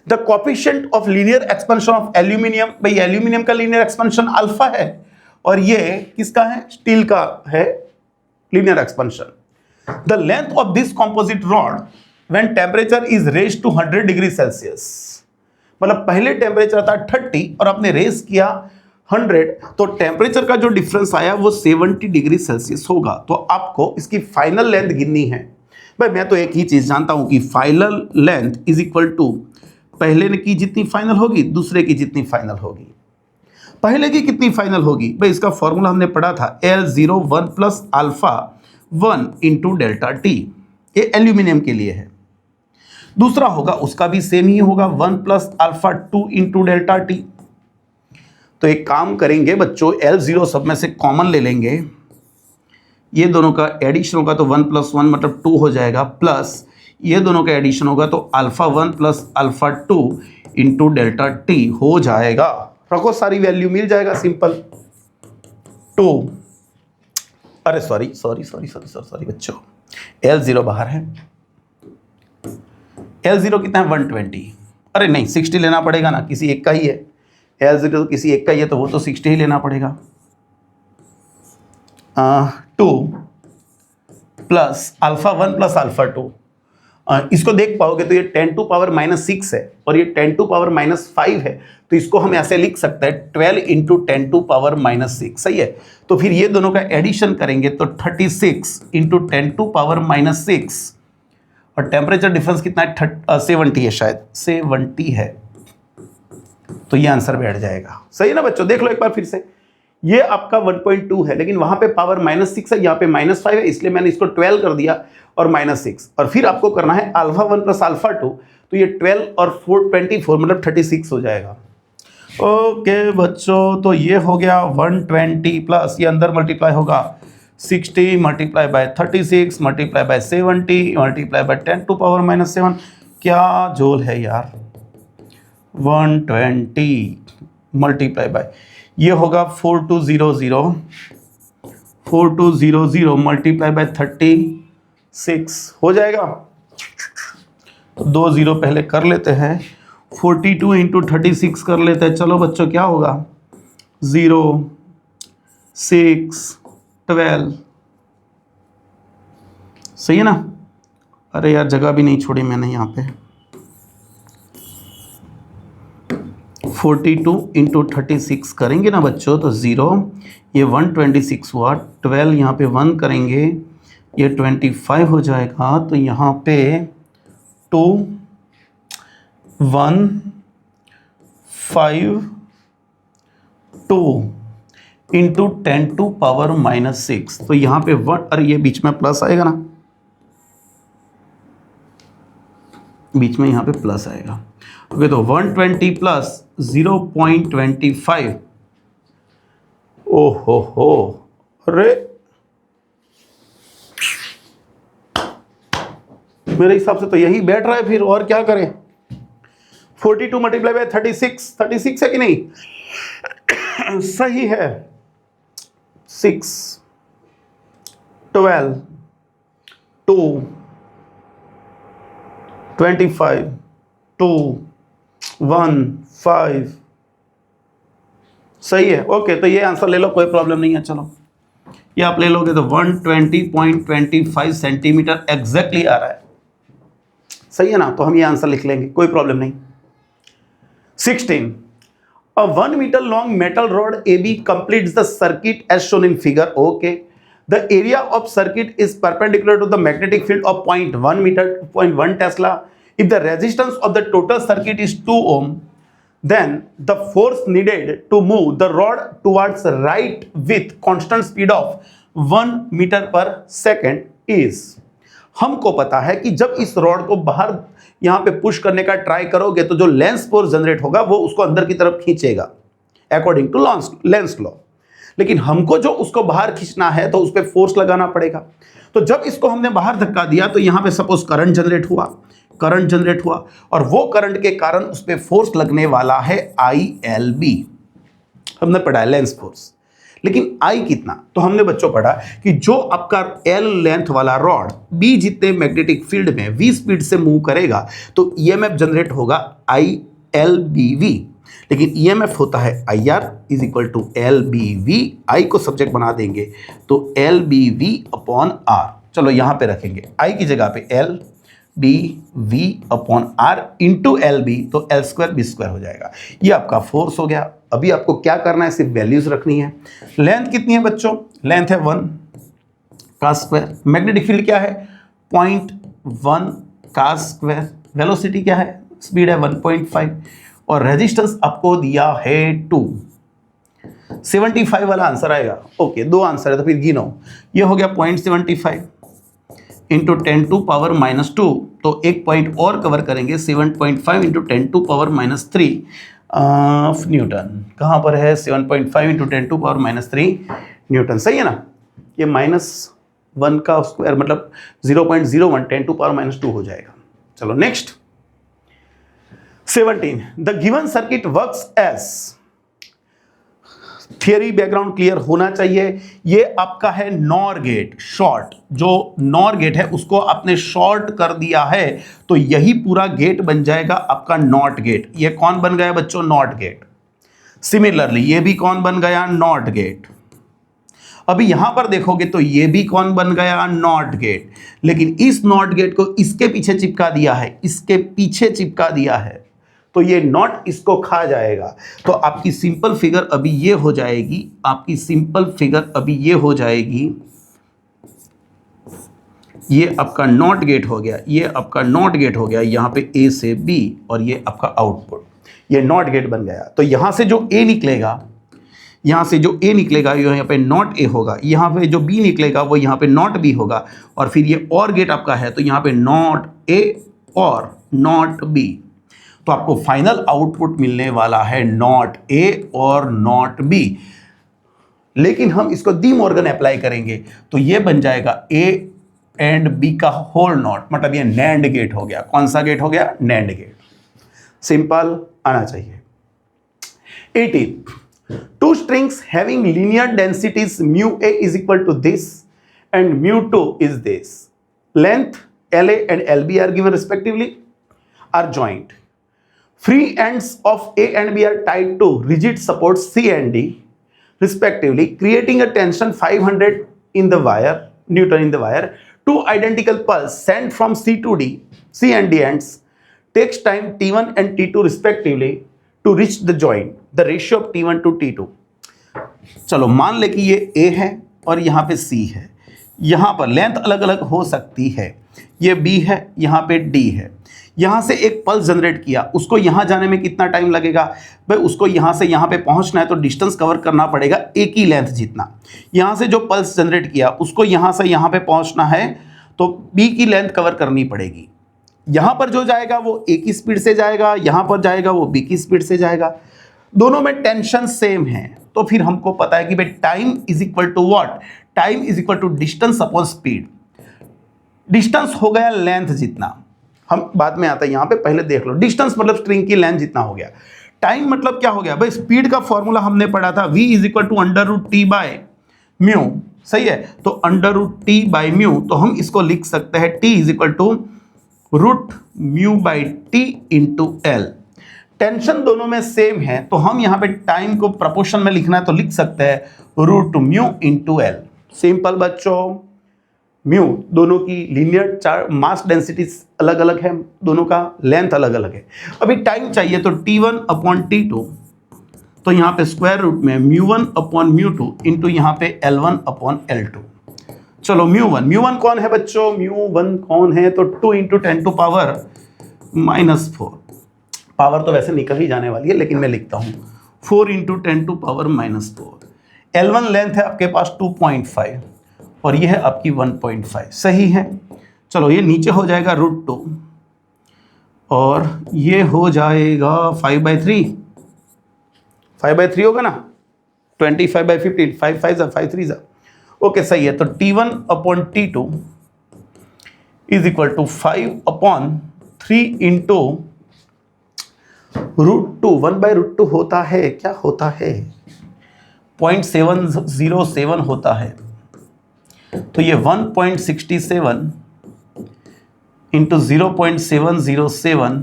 The coefficient of linear expansion of aluminium, भाई एल्यूमिनियम का लीनियर एक्सपेंशन अल्फा है और ये किसका है? स्टील का है linear expansion. The length of this composite rod when temperature is raised to 100 degree Celsius, मतलब पहले टेम्परेचर था 30 और आपने रेज किया 100, तो टेम्परेचर का जो डिफरेंस आया वो 70 डिग्री सेल्सियस होगा। तो आपको इसकी फाइनल लेंथ गिननी है। भाई मैं तो एक ही चीज जानता हूं कि final length is equal to पहले की जितनी फाइनल होगी दूसरे की जितनी फाइनल होगी। पहले की कितनी फाइनल होगी? भाई इसका फॉर्मूला हमने पढ़ा था L01 plus alpha 1 into delta T, ये एल्यूमिनियम के लिए है। दूसरा होगा उसका भी सेम ही होगा 1 plus alpha 2 into delta T. तो एक काम करेंगे बच्चों, L0 सब में से कॉमन ले लेंगे, ये दोनों का एडिशन होगा तो 1 प्लस 1 मतलब 2 हो जाएगा, प्लस ये दोनों का एडिशन होगा तो alpha 1 plus alpha 2 into delta T हो जाएगा। रखो सारी वैल्यू, मिल जाएगा सिंपल 2, अरे सॉरी बच्चों, L0 बाहर है। L0 कितना है? 120। अरे नहीं 60 लेना पड़ेगा ना, किसी एक का ही है। L0 तो किसी एक का ही है तो वो तो 60 ही लेना पड़ेगा। 2 प्लस अल्फा 1 प्लस अल्फा 2, इसको देख पाओगे तो ये 10 टू पावर -6 है और ये 10 टू पावर -5 है, तो इसको हम ऐसे लिख सकते हैं 12 इंटू 10 टू पावर -6। सही है, तो फिर ये दोनों का एडिशन करेंगे तो 36 इंटू 10 टू पावर -6, और टेम्परेचर डिफरेंस कितना है? 70 है, शायद 70 है, तो ये आंसर बैठ जाएगा। सही है ना बच्चों? देख लो एक बार फिर से, ये आपका 1.2 है लेकिन वहां पे पावर -6 है, यहाँ पे -5 है, इसलिए मैंने इसको 12 कर दिया और -6, और फिर आपको करना है अल्फा 1 प्लस अल्फा 2, तो ये 12 और 24 मतलब 36 हो जाएगा। ओके बच्चों, तो ये हो गया 120 प्लस ये अंदर मल्टीप्लाई होगा 60 multiply by 36 multiply by 70 multiply by 10 to power -7, क्या जोल है यार, 120 मल्टीप्लाई बाय ये होगा 4200 मल्टीप्लाई बाय 36 हो जाएगा। तो 2 0 पहले कर लेते हैं, 42 इंटू 36 कर लेते हैं। चलो बच्चों क्या होगा, 0 6 12, सही है ना? अरे यार जगह भी नहीं छोड़ी मैंने यहाँ पे। 42 इंटू 36 करेंगे ना बच्चों तो 0, ये 126 हुआ, 12 यहाँ पे 1 करेंगे ये 25 हो जाएगा, तो यहाँ पे 2 1 5 2 इंटू 10 टू पावर -6, तो यहाँ पे 1, अरे ये बीच में प्लस आएगा ना, बीच में यहाँ पे प्लस आएगा। ओके, तो 120 प्लस 0.25, ओहो हो, अरे मेरे हिसाब से तो यही बैठ रहा है, फिर और क्या करें। 42 मल्टीप्लाई बाय 36 है कि नहीं? सही है। 6 12 2 25 2 1 5, सही है। ओके, तो ये आंसर ले लो, कोई प्रॉब्लम नहीं है। चलो ये आप ले लोगे तो 120.25 सेंटीमीटर एग्जैक्टली आ रहा है। सही है ना, तो हम ये आंसर लिख लेंगे, कोई प्रॉब्लम नहीं। 16 a 1 meter long metal rod AB completes the circuit as shown in figure. Okay, the area of circuit is perpendicular to the magnetic field of 0.1 meter, 0.1 Tesla. If the resistance of the total circuit is 2 ohm, then the force needed to move the rod towards right with constant speed of 1 meter per second is. हमको पता है कि जब इस rod को बाहर यहां पे पुश करने का ट्राई करोगे तो जो लेंस फोर्स जनरेट होगा वो उसको अंदर की तरफ खींचेगा अकॉर्डिंग टू लेंस लॉ, लेकिन हमको जो उसको बाहर खींचना है तो उस पर फोर्स लगाना पड़ेगा। तो जब इसको हमने बाहर धक्का दिया तो यहां पे सपोज करंट जनरेट हुआ और वो करंट के कारण उस पर फोर्स लगने वाला है ILB। हमने पढ़ा है लेंस फोर्स, लेकिन आई कितना, तो हमने बच्चों पढ़ा कि जो आपका L लेंथ वाला रॉड B जितने मैग्नेटिक फील्ड में V स्पीड से मूव करेगा तो EMF जनरेट होगा ILBV, लेकिन EMF होता है IR इज इक्वल टू LBV। I को सब्जेक्ट बना देंगे तो LBV अपॉन R। चलो यहां पे रखेंगे I की जगह पे LBV upon R into LB, तो L स्क्वायर B स्क्वायर हो जाएगा। ये आपका फोर्स हो गया। अभी आपको क्या करना है, सिर्फ वैल्यूज रखनी है। लेंथ कितनी है बच्चों, लेंथ है 1 का स्क्वायर, मैग्नेटिक फील्ड क्या है 0.1 का स्क्वायर, वेलोसिटी क्या है, स्पीड है 1.5 और रेजिस्टेंस आपको दिया है 2। 75 वाला आंसर आएगा। ओके, दो आंसर है तो फिर गिनो। ये हो गया 0.75 इंटू 10 टू पावर -2, तो एक पॉइंट और कवर करेंगे 7.5 इंटू 10 टू पावर -3 न्यूटन। कहाँ पर है 7.5 इंटू 10 टू पावर -3 न्यूटन, सही है ना। ये -1 का स्क्वायर मतलब 0.01 10 टू पावर -2 हो जाएगा। चलो next 17 the given circuit works as. Theory background clear होना चाहिए। ये आपका है नॉर गेट शॉर्ट, जो नॉर गेट है उसको आपने शॉर्ट कर दिया है तो यही पूरा गेट बन जाएगा आपका नॉट गेट। ये कौन बन गया बच्चों, नॉट गेट। सिमिलरली ये भी कौन बन गया, नॉट गेट। अभी यहां पर देखोगे तो ये भी कौन बन गया, नॉट गेट, लेकिन इस नॉट गेट को इसके पीछे चिपका दिया है, इसके पीछे चिपका दिया है तो ये नॉट इसको खा जाएगा। तो आपकी सिंपल फिगर अभी ये हो जाएगी, आपकी सिंपल फिगर अभी ये हो जाएगी। ये आपका नॉट गेट हो गया, ये आपका नॉट गेट हो गया यहाँ पे A से B और ये आपका आउटपुट, ये नॉट गेट बन गया। तो यहाँ से जो A निकलेगा, यहाँ से जो A निकलेगा यहाँ पे नॉट A होगा, यहाँ पे जो B निकलेगा वो यहाँ पे नॉट B होगा और फिर ये और गेट आपका है तो यहाँ पे नॉट A और नॉट B। तो आपको फाइनल आउटपुट मिलने वाला है नॉट A और नॉट B, लेकिन हम इसको डी मॉर्गन अप्लाई करेंगे तो ये बन जाएगा A एंड B का होल नॉट, मतलब ये नैंड गेट हो गया। कौन सा गेट हो गया, नैंड गेट। सिंपल आना चाहिए। 18 two strings having linear densities μA is equal to this and μ2 is this. Length LA and LB are given respectively, are joined. Free ends of A and B are tied to rigid supports C and D respectively, creating a tension 500 in the wire, Newton in the wire. Two identical pulses sent from C to D, C and D ends takes time T1 and T2 respectively to reach the joint. The ratio of T1 to T2. चलो मान ले कि ये A है और यहाँ पे C है, यहाँ पर लेंथ अलग अलग हो सकती है, ये B है, यहाँ पे D है। यहाँ से एक पल्स जनरेट किया, उसको यहाँ जाने में कितना टाइम लगेगा भाई, उसको यहाँ से यहाँ पे पहुँचना है तो डिस्टेंस कवर करना पड़ेगा एक ही लेंथ जितना। यहाँ से जो पल्स जनरेट किया उसको यहाँ से यहाँ पे पहुँचना है तो B की लेंथ कवर करनी पड़ेगी। यहाँ पर जो जाएगा वो A की स्पीड से जाएगा, यहाँ पर जाएगा वो B की स्पीड से जाएगा। दोनों में टेंशन सेम है तो फिर हमको पता है कि भाई time is equal to what, time is equal to distance upon speed. Distance हो गया लेंथ जितना, हम बाद में आता है यहाँ पे, पहले देख लो। डिस्टेंस मतलब स्ट्रिंग की लेंथ जितना हो गया। टाइम मतलब क्या हो गया भाई, स्पीड का फॉर्मूला हमने पढ़ा था v is equal to √t by mu, सही है। तो √t बाय म्यू, तो हम इसको लिख सकते हैं t is equal to √μ/t into l। Tension दोनों में सेम है तो हम यहाँ पे टाइम को प्रपोर्शन में लिखना है तो लिख सकते हैं √μ इंटू l। सिंपल बच्चों, म्यू, दोनों की लीनियर चार्ज मास डेंसिटी अलग अलग है, दोनों का लेंथ अलग अलग है। अभी टाइम चाहिए तो T1/T2, तो यहाँ पे स्क्वायर रूट में μ1/μ2 इंटू यहाँ पे L1/L2। चलो μ1 कौन है बच्चों, μ1 कौन है, तो 2 इंटू 10⁻⁻⁴। पावर तो वैसे निकल ही जाने वाली है, लेकिन मैं लिखता हूँ 4 इंटू 10⁻⁻⁴। L1 लेंथ है आपके पास 2.5 और ये है आपकी 1.5, सही है। चलो ये नीचे हो जाएगा √2 और ये हो जाएगा 5/3, 5/3 होगा ना, 25/15, 5 5 5 3 ओके सही है। तो T1/T2 is equal to 5/3 into √2, 1/√2 होता है, क्या होता है 0.707 होता है, तो ये 1.67 इंटू 0.707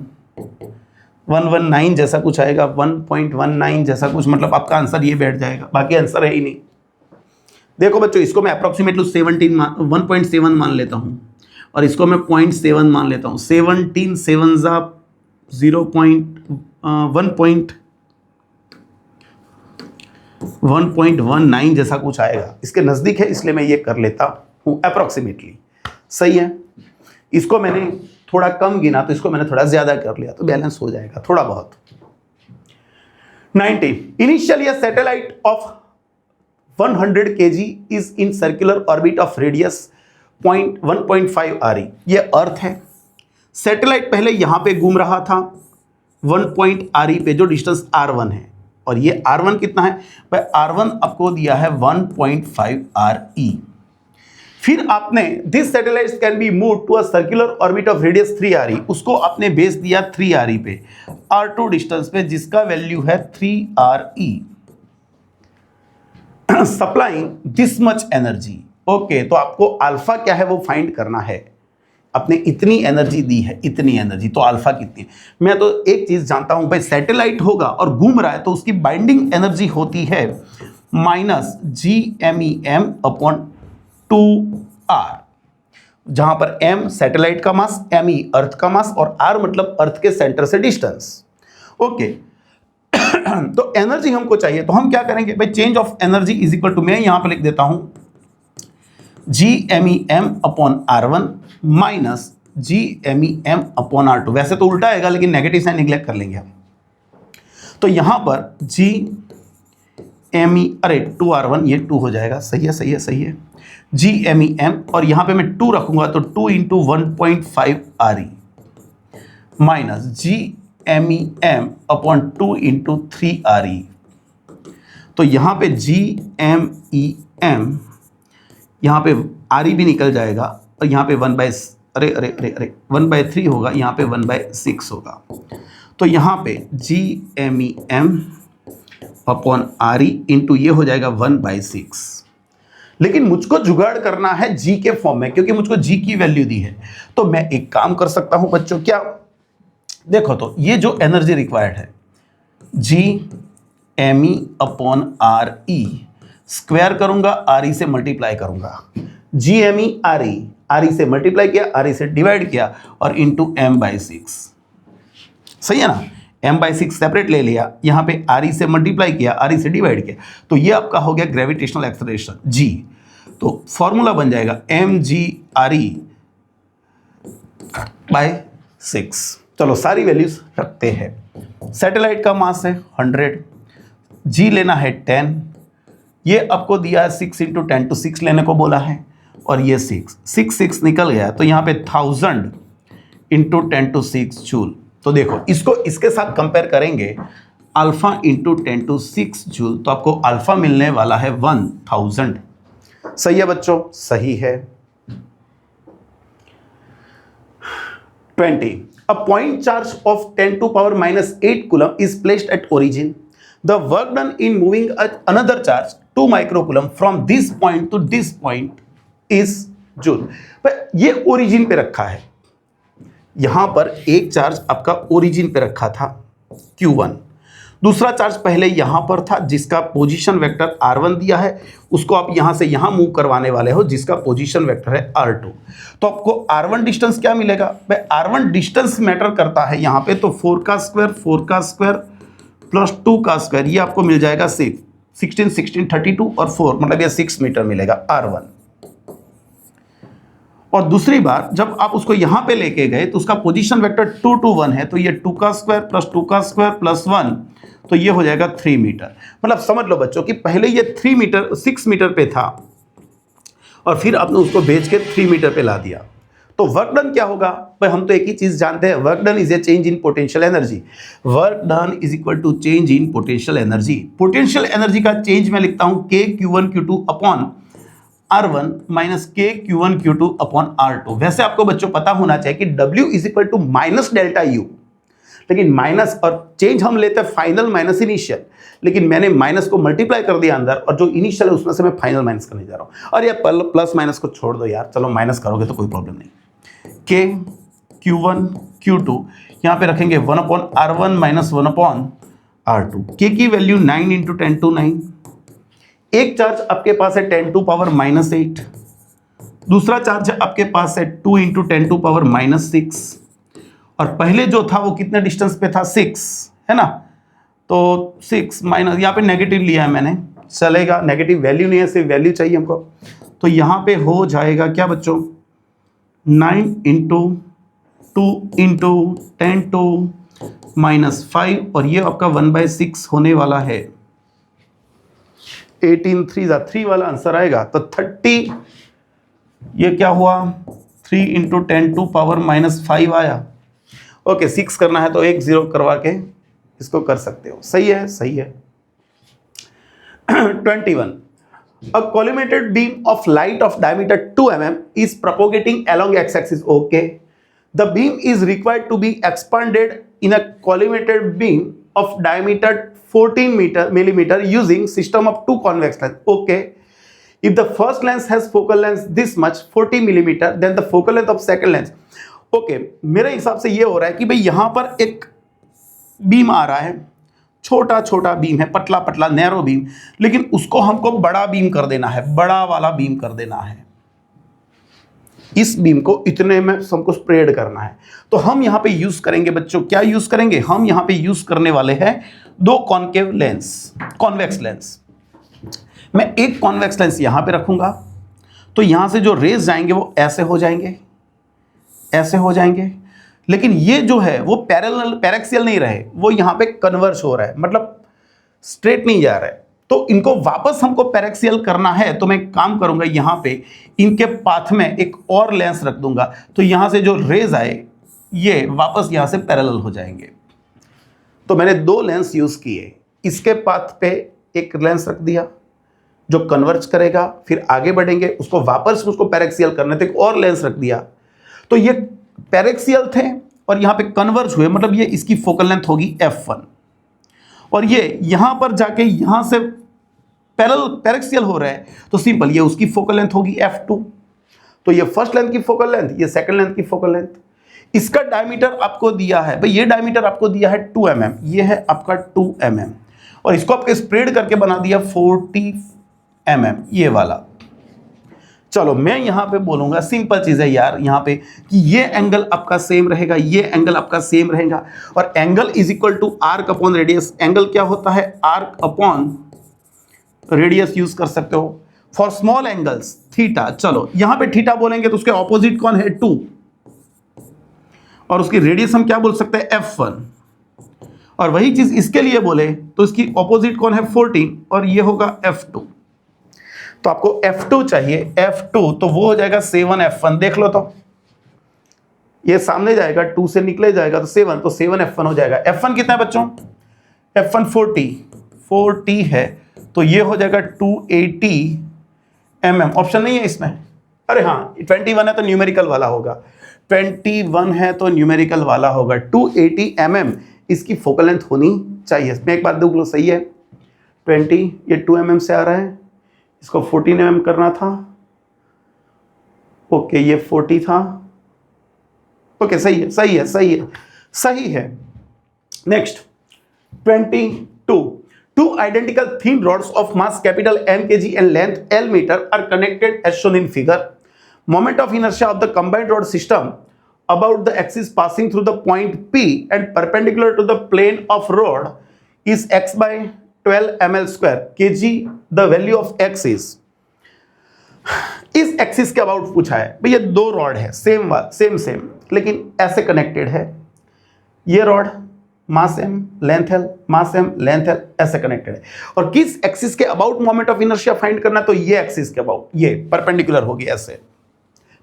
119 जैसा कुछ आएगा, 1.19 जैसा कुछ, मतलब आपका आंसर ये बैठ जाएगा, बाकी आंसर है ही नहीं। देखो बच्चों, इसको मैं अप्रॉक्सीमेटली 1.7 मान लेता हूँ और इसको मैं 0.7 मान लेता हूँ। 17 7 1.19 जैसा कुछ आएगा, इसके नज़दीक है, इसलिए मैं ये कर लेता हूँ अप्रॉक्सीमेटली, सही है। इसको मैंने थोड़ा कम गिना तो इसको मैंने थोड़ा ज़्यादा कर लिया, तो बैलेंस हो जाएगा थोड़ा बहुत। 90 initially a satellite of 100 kg is in circular orbit of radius 1.5 RE। ये अर्थ है, सैटेलाइट पहले यहाँ पे घूम रहा था 1 RE पे, जो डिस्टेंस R1 है, और ये R1 कितना है भाई, R1 आपको दिया है 1.5 RE। फिर आपने this satellite can be move to a circular orbit of radius 3 RE, उसको आपने बेस दिया 3 RE पे, R2 डिस्टेंस पे, जिसका वैल्यू है 3 RE, supplying this much energy. Okay, तो आपको अल्फा क्या है वो फाइंड करना है। आपने इतनी एनर्जी दी है, इतनी एनर्जी, तो अल्फा कितनी है। मैं तो एक चीज जानता हूं भाई, सैटेलाइट होगा और घूम रहा है तो उसकी बाइंडिंग एनर्जी होती है -GMEM/2R, जहां पर M सैटेलाइट का मास, ME अर्थ का मास और R मतलब अर्थ के सेंटर से डिस्टेंस। ओके, तो एनर्जी हमको चाहिए, तो हम क्या करेंगे भाई, change of energy is equal to, मैं यहां पर लिख देता हूं GMEM/R1 माइनस GMEM/R2। वैसे तो उल्टा आएगा, लेकिन नेगेटिव साइन निगलेक्ट कर लेंगे हम। तो यहां पर GME, अरे 2R1, ये 2 हो जाएगा, सही है सही है सही है, GMEM, और यहां पे मैं 2 रखूंगा तो 2 into 1.5 RE minus GMEM/2 into 3 RE। तो यहां पे GMEM, यहाँ पे RE भी निकल जाएगा, और यहाँ पे 1/3 होगा, यहाँ पे 1/6 होगा। तो यहाँ पे GMEM/RE इंटू ये हो जाएगा 1/6। लेकिन मुझको जुगाड़ करना है G के फॉर्म में, क्योंकि मुझको G की वैल्यू दी है। तो मैं एक काम कर सकता हूँ बच्चों, क्या, देखो तो ये जो एनर्जी रिक्वायर्ड है GME/RE, स्क्वायर करूंगा, RE से मल्टीप्लाई करूंगा, GME/RE से मल्टीप्लाई किया, RE से डिवाइड किया, और इंटू M/6, सही है ना। M/6 सेपरेट ले लिया, यहाँ पे RE से मल्टीप्लाई किया, RE से डिवाइड किया, तो ये आपका हो गया ग्रेविटेशनल एक्सेलरेशन G। तो फॉर्मूला बन जाएगा mg/RE/6। चलो सारी वैल्यूज रखते हैं। सैटेलाइट का मास है 100, G लेना है 10, ये आपको दिया है 6 इंटू 10 to 6 लेने को बोला है, और ये 6 निकल गया, तो यहाँ पे 1000 इंटू 10 to 6 जूल। तो देखो इसको इसके साथ कंपेयर करेंगे, अल्फा इंटू 10 to 6 जूल, तो आपको अल्फा मिलने वाला है 1000। सही है बच्चों, सही है। 20 a point charge of 10⁻⁻8 coulomb is placed at origin. The work done in moving another charge 2 microcoulomb from this point to this point is joule। ये ओरिजिन पे रखा है, यहां पर एक चार्ज आपका ओरिजिन पे रखा था Q1, दूसरा चार्ज पहले यहां पर था जिसका पोजीशन वेक्टर r1 दिया है, उसको आप यहां से यहां मूव करवाने वाले हो जिसका पोजीशन वेक्टर है r2। तो आपको r1 डिस्टेंस क्या मिलेगा भाई, r1 डिस्टेंस मैटर करता है यहां पे, तो 4 का स्क्वायर प्लस 2 का स्क्वायर, ये आपको मिल जाएगा 16 32 और 4 मतलब ये 6 मीटर मिलेगा r1। और दूसरी बार जब आप उसको यहां पे लेके गए तो उसका पोजीशन वेक्टर 2 2 1 है, तो ये 2 का स्क्वायर प्लस 2 का स्क्वायर प्लस 1, तो ये हो जाएगा 3 मीटर। मतलब समझ लो बच्चों कि पहले ये 6 मीटर पे था और फिर आपने उसको भेज के 3 मीटर पे ला दिया। तो वर्क डन क्या होगा भाई, हम तो एक ही चीज जानते हैं, work done is a change in potential energy. Work done is equal to change in potential energy. Potential energy का चेंज मैं लिखता हूं k q1 q2 upon R1 minus k q1 q2 upon R2। वैसे आपको बच्चों पता होना चाहिए कि W is equal to minus delta U, लेकिन माइनस और चेंज हम लेते हैं फाइनल माइनस इनिशियल, लेकिन मैंने माइनस को मल्टीप्लाई कर दिया अंदर और जो इनिशियल है उसमें से मैं फाइनल माइनस करने जा रहा हूं। और ये प्लस माइनस को छोड़ दो यार, चलो माइनस करोगे तो कोई प्रॉब्लम नहीं। k q1 q2 यहां पे रखेंगे 1 upon R1 minus 1 upon R2। k की वैल्यू 9 इंटू 10 टू 9। एक चार्ज आपके पास है 10 टू पावर माइनस 8, दूसरा चार्ज आपके पास है 2 इंटू 10 टू पावर माइनस 6, और पहले जो था वो कितने डिस्टेंस पे था 6 है ना, तो 6 माइनस यहाँ पे नेगेटिव लिया है मैंने, चलेगा, नेगेटिव वैल्यू नहीं है, सिर्फ वैल्यू चाहिए हमको। तो यहाँ पे हो जाएगा क्या बच्चों 9 इंटू 2 इंटू 10 टू माइनस 5, और ये आपका 1/6 होने वाला है। 18 3 वाला आंसर आएगा, तो 30, ये क्या हुआ 3 इंटू 10 टू पावर माइनस 5 आया। ओके 6 करना है तो 1 0 करवा के इसको कर सकते हो, सही है सही है। 21 A collimated beam of light of diameter 2 mm is propagating along x-axis. Okay, the beam is required to be expanded in a collimated beam of diameter 14 millimeter using system of two convex lens. Okay, if the first lens has focal length this much 40 millimeter, then the focal length of second lens. Okay, मेरे हिसाब से ये हो रहा है कि भाई यहां पर एक बीम आ रहा है, छोटा छोटा बीम है, पतला पतला नैरो बीम, लेकिन उसको हमको बड़ा बीम कर देना है, बड़ा वाला बीम कर देना है। इस बीम को इतने में हमको स्प्रेड करना है, तो हम यहां पे यूज करेंगे बच्चों, क्या यूज करेंगे, हम यहां पे यूज करने वाले हैं दो कॉन्केव लेंस, कॉन्वेक्स लेंस। मैं एक कॉन्वेक्स लेंस यहां पे रखूंगा, तो यहां से जो रेज जाएंगे वो ऐसे हो जाएंगे, ऐसे हो जाएंगे, लेकिन ये जो है वो पैरेक्सियल नहीं रहे, वो यहां पे कन्वर्ज हो रहा है, मतलब स्ट्रेट नहीं जा रहा है। तो इनको वापस हमको पैरेक्सियल करना है, तो मैं काम करूंगा यहां पे इनके पाथ में एक और लेंस रख दूंगा, तो यहां से जो रेज आए ये वापस यहां से पैरेलल हो जाएंगे। तो मैंने दो लेंस यूज किए, इसके पाथ पे एक लेंस रख दिया जो कन्वर्ज करेगा, फिर आगे बढ़ेंगे उसको वापस उसको पैरेक्सियल करने तो एक और लेंस रख दिया, तो ये पैरेक्सियल थे और यहां पे कन्वर्ज हुए, मतलब ये इसकी फोकल लेंथ होगी f1, और ये यहां पर जाके यहां से पैरेक्सियल हो रहा है, तो सिंपल ये उसकी फोकल लेंथ होगी f2। तो ये फर्स्ट लेंथ की फोकल लेंथ, ये सेकंड लेंथ की फोकल लेंथ। इसका डायमीटर आपको दिया है भाई, ये डायमीटर आपको दिया है 2 mm, ये है आपका 2 mm, और इसको आपके स्प्रेड करके बना दिया 40 mm ये वाला। चलो मैं यहां पे बोलूंगा, सिंपल चीज है यार यहां पे, कि ये एंगल आपका सेम रहेगा, ये एंगल आपका सेम रहेगा, और angle is equal to arc upon radius. Angle क्या होता है, आर्क अपॉन रेडियस यूज कर सकते हो फॉर स्मॉल एंगल्स, थीटा। चलो यहां पे थीटा बोलेंगे तो उसके ऑपोजिट कौन है 2, और उसकी रेडियस हम क्या बोल सकते हैं f1, और वही चीज इसके लिए बोले तो इसकी ऑपोजिट कौन है 14, और ये होगा f2। तो आपको f2 चाहिए, f2 तो वो हो जाएगा 7 f1, देख लो, तो ये सामने जाएगा 2 से निकले जाएगा तो 7, तो 7 f1 हो जाएगा। f1 कितना है बच्चों, f1 40 है, तो ये हो जाएगा 280 mm। ऑप्शन नहीं है इसमें, अरे हाँ 21 है तो न्यूमेरिकल वाला होगा, 21 है तो न्यूमेरिकल वाला होगा। 280 mm इसकी फोकल लेंथ होनी चाहिए। मैं एक बात देख लो, सही है 20, ये 2 mm से आ रहा है, इसको 14 mm करना था, ओके ये 40 था, ओके सही है सही है सही है सही है। Next 22. Two identical thin rods of mass capital M kg and length L meter are connected as shown in figure. Moment of inertia of the combined rod system about the axis passing through the point P and perpendicular to the plane of rod is x by 12 ml square kg. The value of x is, इस axis के about पूछा है भाई। ये दो rod है same लेकिन ऐसे कनेक्टेड है। ये रॉड मास m लेंथ l, मास m लेंथ l ऐसे कनेक्टेड है। और किस एक्सिस के about moment of inertia find करना, तो ये एक्सिस के अबाउट, ये परपेंडिकुलर होगी, ऐसे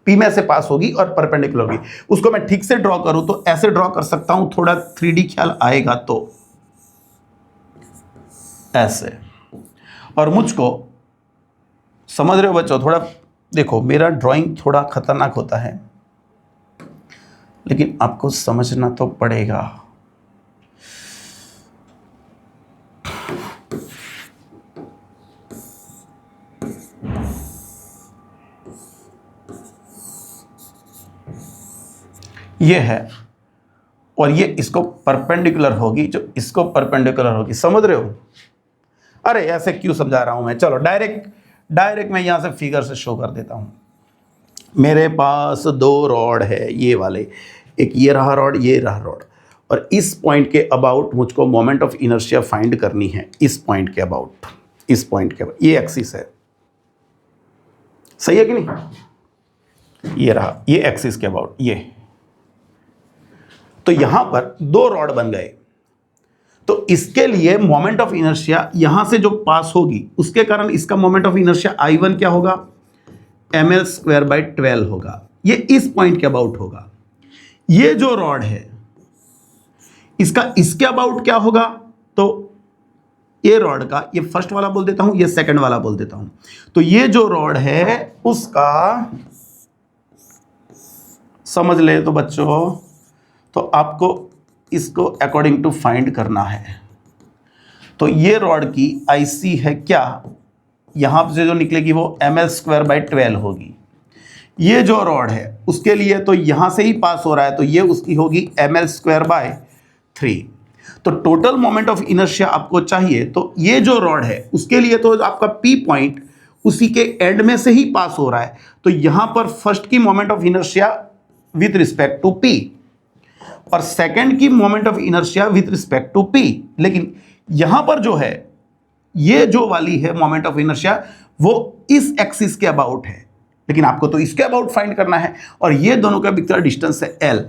P में से पास होगी और परपेंडिकुलर होगी। उसको मैं ठीक से ड्रॉ करूं तो ऐसे ड्रॉ कर सकता हूं, थोड़ा 3D ख्याल आएगा तो ऐसे। और मुझको समझ रहे हो बच्चों, थोड़ा देखो मेरा ड्राइंग थोड़ा खतरनाक होता है लेकिन आपको समझना तो पड़ेगा। ये है और ये इसको परपेंडिकुलर होगी, जो इसको परपेंडिकुलर होगी, समझ रहे हो? अरे ऐसे क्यों समझा रहा हूं मैं, चलो डायरेक्ट मैं यहां से फिगर से शो कर देता हूं। मेरे पास दो रॉड है, ये वाले, एक ये रहा रॉड, ये रहा रॉड, और इस पॉइंट के अबाउट मुझको मोमेंट ऑफ इनर्शिया फाइंड करनी है। इस पॉइंट के अबाउट, इस पॉइंट के अबाउट, ये एक्सिस है, सही है कि नहीं? ये रहा, ये एक्सिस के अबाउट, ये। तो यहां पर दो रॉड बन गए, तो इसके लिए मोमेंट ऑफ इनर्शिया यहां से जो पास होगी उसके कारण इसका मोमेंट ऑफ इनर्शिया I1 क्या होगा, ml स्क्वायर बाई 12 होगा। ये इस पॉइंट के अबाउट होगा। ये जो रॉड है इसका इसके अबाउट क्या होगा, तो ये रॉड का, ये फर्स्ट वाला बोल देता हूं, ये सेकंड वाला बोल देता हूं। तो ये जो रॉड है उसका समझ ले तो बच्चों, तो आपको इसको अकॉर्डिंग टू फाइंड करना है। तो ये रॉड की IC है क्या, यहां से जो निकलेगी वो ml स्क्वायर बाई 12 होगी। ये जो रॉड है उसके लिए तो यहां से ही पास हो रहा है, तो ये उसकी होगी ml स्क्वायर बाय 3। तो टोटल मोमेंट ऑफ इनर्शिया आपको चाहिए, तो ये जो रॉड है उसके लिए तो आपका P पॉइंट उसी के एंड में से ही पास हो रहा है, तो यहां पर फर्स्ट की moment of inertia with respect to P और सेकंड की moment of inertia with respect to P। लेकिन यहां पर जो है, ये जो वाली है मोमेंट ऑफ इनर्शिया, वो इस एक्सिस के अबाउट है, लेकिन आपको तो इसके अबाउट फाइंड करना है, और ये दोनों का बीच का डिस्टेंस है L।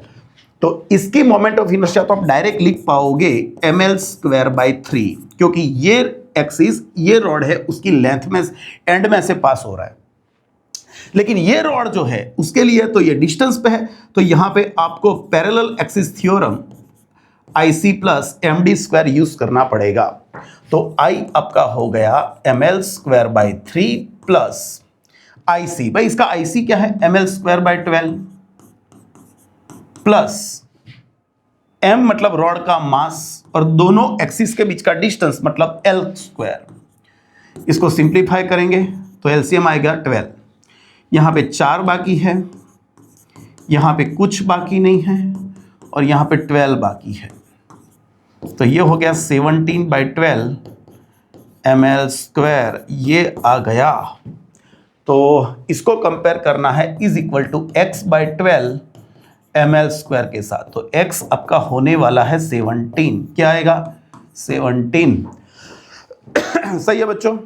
तो इसकी मोमेंट ऑफ इनर्शिया तो आप डायरेक्ट लिख पाओगे ml स्क्वायर बाई 3, क्योंकि ये एक्सिस, ये रॉड है, उसकी लेंथ में एंड में से पास हो रहा है। लेकिन ये रॉड जो है उसके लिए तो ये डिस्टेंस पे है, तो यहां पे आपको parallel axis theorem IC plus MD square use करना पड़ेगा। तो I आपका हो गया ml square by 3 plus IC, भाई इसका IC क्या है, ml square by 12 plus M मतलब रॉड का मास और दोनों एक्सिस के बीच का डिस्टेंस मतलब L स्क्वायर। इसको सिंप्लीफाई करेंगे तो LCM आएगा 12। यहाँ पे 4 बाकी है, यहाँ पे कुछ बाकी नहीं है, और यहाँ पे 12 बाकी है। तो ये हो गया 17 बाई 12 ml स्क्वायर, ये आ गया। तो इसको कंपेयर करना है is equal to x by 12 ml square के साथ। तो x आपका होने वाला है 17, क्या आएगा 17। सही है बच्चों,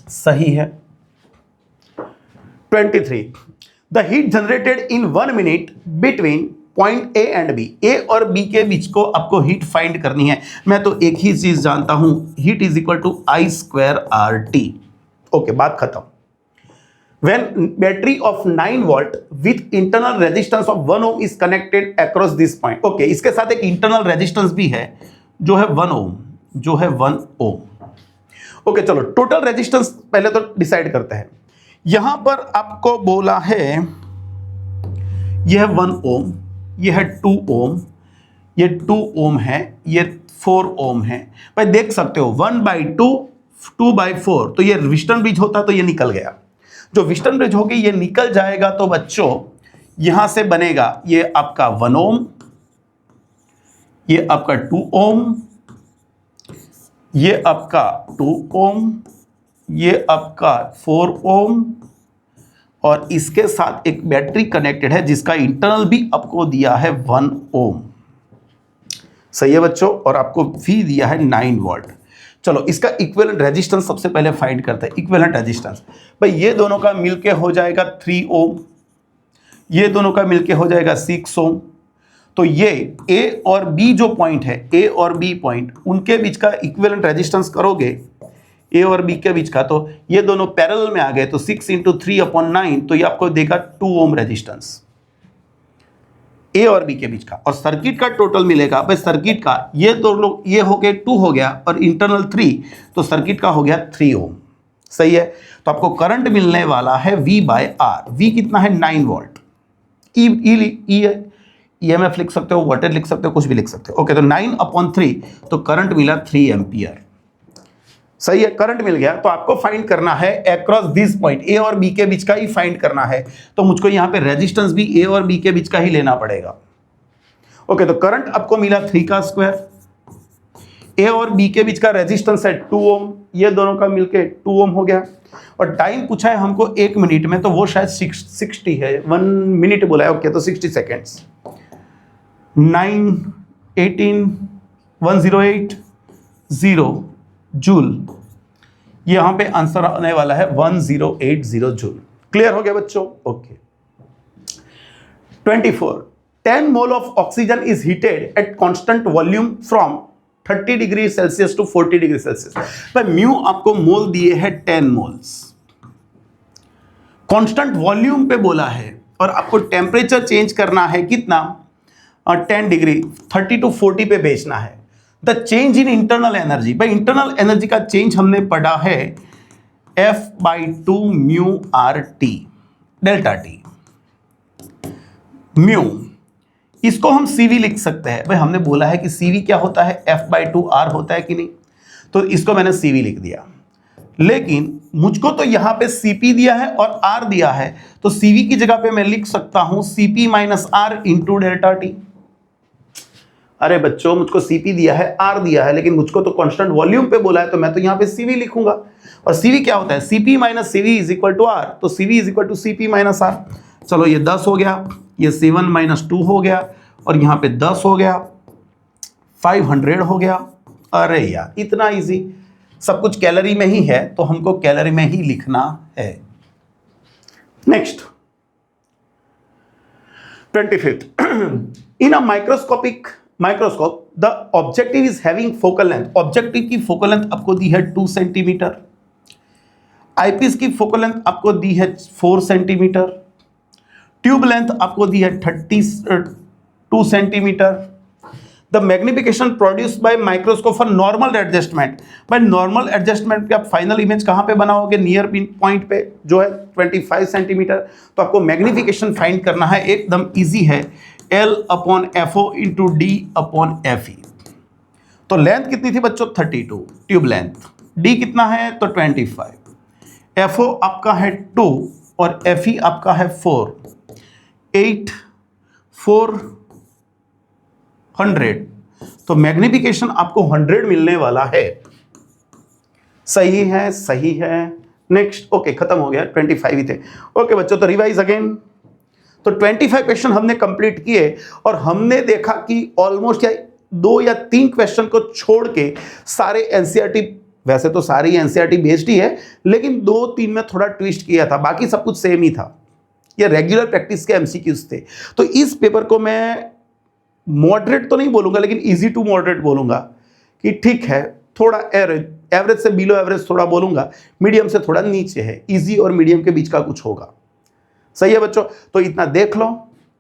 सही है। 23. The heat generated in 1 minute between point A and B, A और B के बीच को आपको हीट फाइंड करनी है। मैं तो एक ही चीज जानता हूं, heat is equal to I square RT। Okay, बात खत्म। When battery of 9 volt with internal resistance of 1 ohm is connected across this point, okay, इसके साथ एक इंटरनल रेजिस्टेंस भी है जो है 1 ohm, जो है 1 ohm। ओके, चलो टोटल रेजिस्टेंस पहले तो डिसाइड करते हैं। यहां पर आपको बोला है यह 1 ओम, यह है 2 ओम, ये 2 ओम है, ये 4 ओम है। भाई देख सकते हो 1/2 2/4, तो ये विस्टर्न ब्रिज होता तो ये निकल गया। जो विस्टर्न ब्रिज होगी ये निकल जाएगा, तो बच्चों यहां से बनेगा ये आपका 1 ओम, ये आपका 2 ओम, ये आपका 2 ओम, ये आपका 4 ओम, और इसके साथ एक बैटरी कनेक्टेड है जिसका इंटरनल भी आपको दिया है 1 ओम। सही है बच्चों, और आपको V दिया है 9 वोल्ट। चलो इसका इक्विवेलेंट रेजिस्टेंस सबसे पहले फाइंड करते हैं। इक्विवेलेंट रेजिस्टेंस भाई ये दोनों का मिलके हो जाएगा 3 ओम, ये दोनों का मिलके हो जाएगा 6 ओम। तो ये A और B जो पॉइंट है, A और B पॉइंट, उनके बीच का इक्विवेलेंट रेजिस्टेंस करोगे A और B के बीच का, तो ये दोनों पैरेलल में आ गए, तो 6 × 3/9, तो ये आपको देगा 2 ओम रेजिस्टेंस A और B के बीच का। और सर्किट का टोटल मिलेगा भाई, सर्किट का ये दोनों, ये हो गए 2 हो गया और इंटरनल 3, तो सर्किट का हो गया 3 ओम। सही है, तो आपको करंट मिलने वाला है V/R। V कितना है? 9 वोल्ट। EMF लिख सकते हो, वोल्टेज लिख सकते हो, कुछ भी लिख सकते हो। ओके, तो 9/3, तो करंट मिला 3 एम्पियर। सही है, करंट मिल गया। तो आपको फाइंड करना है अक्रॉस दिस पॉइंट, A और B के बीच का ही फाइंड करना है, तो मुझको यहां पे रेजिस्टेंस भी A और B के बीच का ही लेना पड़ेगा। ओके, तो करंट आपको मिला 3 का स्क्वायर, A और B के बीच का रेजिस्टेंस है 2 ओम, ये दोनों का मिलके 2 ओम हो गया। और टाइम पूछा है हमको 1 मिनट में, तो वो शायद 60 है, 1 मिनट बोला है। ओके, तो 60 सेकेंड्स, 9 18 108 0 जूल, यहां पे आंसर आने वाला है 1080 जूल। क्लियर हो गया बच्चों? Okay. 24 10 mole of oxygen is heated at constant volume from 30 degree Celsius to 40 degree Celsius. पर म्यू आपको मोल दिए हैं 10 मोल्स, कांस्टेंट वॉल्यूम पे बोला है, और आपको टेम्परेचर चेंज करना है कितना? 10 डिग्री, 30 to 40 पे भेजना है। The change in internal energy, भाई इंटरनल एनर्जी का चेंज हमने पढ़ा है F/2 mu RT delta T. Mu इसको हम CV लिख सकते हैं। भाई हमने बोला है कि CV क्या होता है? F/2 R होता है कि नहीं? तो इसको मैंने CV लिख दिया, लेकिन मुझको तो यहां पे CP दिया है और R दिया है, तो CV की जगह पे मैं लिख सकता हूं CP - R into delta T. अरे बच्चों, मुझको CP दिया है, R दिया है, लेकिन मुझको तो कांस्टेंट वॉल्यूम पे बोला है, तो मैं तो यहाँ पे CV लिखूंगा। और CV क्या होता है? CP - CV = R, तो CV = CP - R। चलो ये 10 हो गया, ये 7 - 2 हो गया, और यहाँ पे 10 हो गया, 500 हो गया। अरे यार इतना इजी, सब कुछ कैलोरी में ही है, तो हमको कैलोरी में ही लिखना है। Next 25th in a microscope the objective is having focal length. Objective की फोकल लेंथ आपको दी है 2 सेंटीमीटर, आईपीस की फोकल लेंथ आपको दी है 4 सेंटीमीटर, ट्यूब लेंथ आपको दी है 32 centimetre. The magnification produced by microscope for normal adjustment. By normal adjustment पे आप फाइनल इमेज कहाँ पे बनाओगे? नियर पॉइंट पे जो है 25 सेंटीमीटर। तो आपको मैग्निफिकेशन फाइंड करना है, एकदम इजी है, L/FO इंटू D/FE। तो लेंथ कितनी थी बच्चों? 32 ट्यूब लेंथ, D कितना है? तो 25, FO आपका है 2 और FE आपका है 4, 8 400, तो मैग्निफिकेशन आपको 100 मिलने वाला है। सही है, सही है। नेक्स्ट, ओके खत्म हो गया, 25 ही थे। ओके बच्चों, तो रिवाइज अगेन। तो 25 क्वेश्चन हमने कंप्लीट किए, और हमने देखा कि ऑलमोस्ट क्या 2 या 3 क्वेश्चन को छोड़ के सारे एनसीईआरटी, वैसे तो सारी एनसीईआरटी बेस्ड ही है, लेकिन 2-3 में थोड़ा ट्विस्ट किया था, बाकी सब कुछ सेम ही था। ये रेगुलर प्रैक्टिस के एमसीक्यूज थे। तो इस पेपर को मैं मॉडरेट तो नहीं बोलूंगा, लेकिन इजी टू मॉडरेट बोलूंगा कि ठीक है, थोड़ा एवरेज से बिलो एवरेज थोड़ा बोलूंगा, मीडियम से थोड़ा नीचे है, इजी और मीडियम के बीच का कुछ होगा। सही है बच्चों, तो इतना देख लो।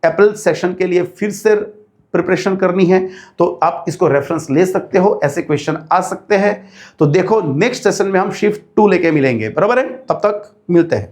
अप्रैल सेशन के लिए फिर से प्रिपरेशन करनी है, तो आप इसको रेफरेंस ले सकते हो, ऐसे क्वेश्चन आ सकते हैं। तो देखो नेक्स्ट सेशन में हम शिफ्ट 2 लेके मिलेंगे, बराबर है? तब तक मिलते हैं।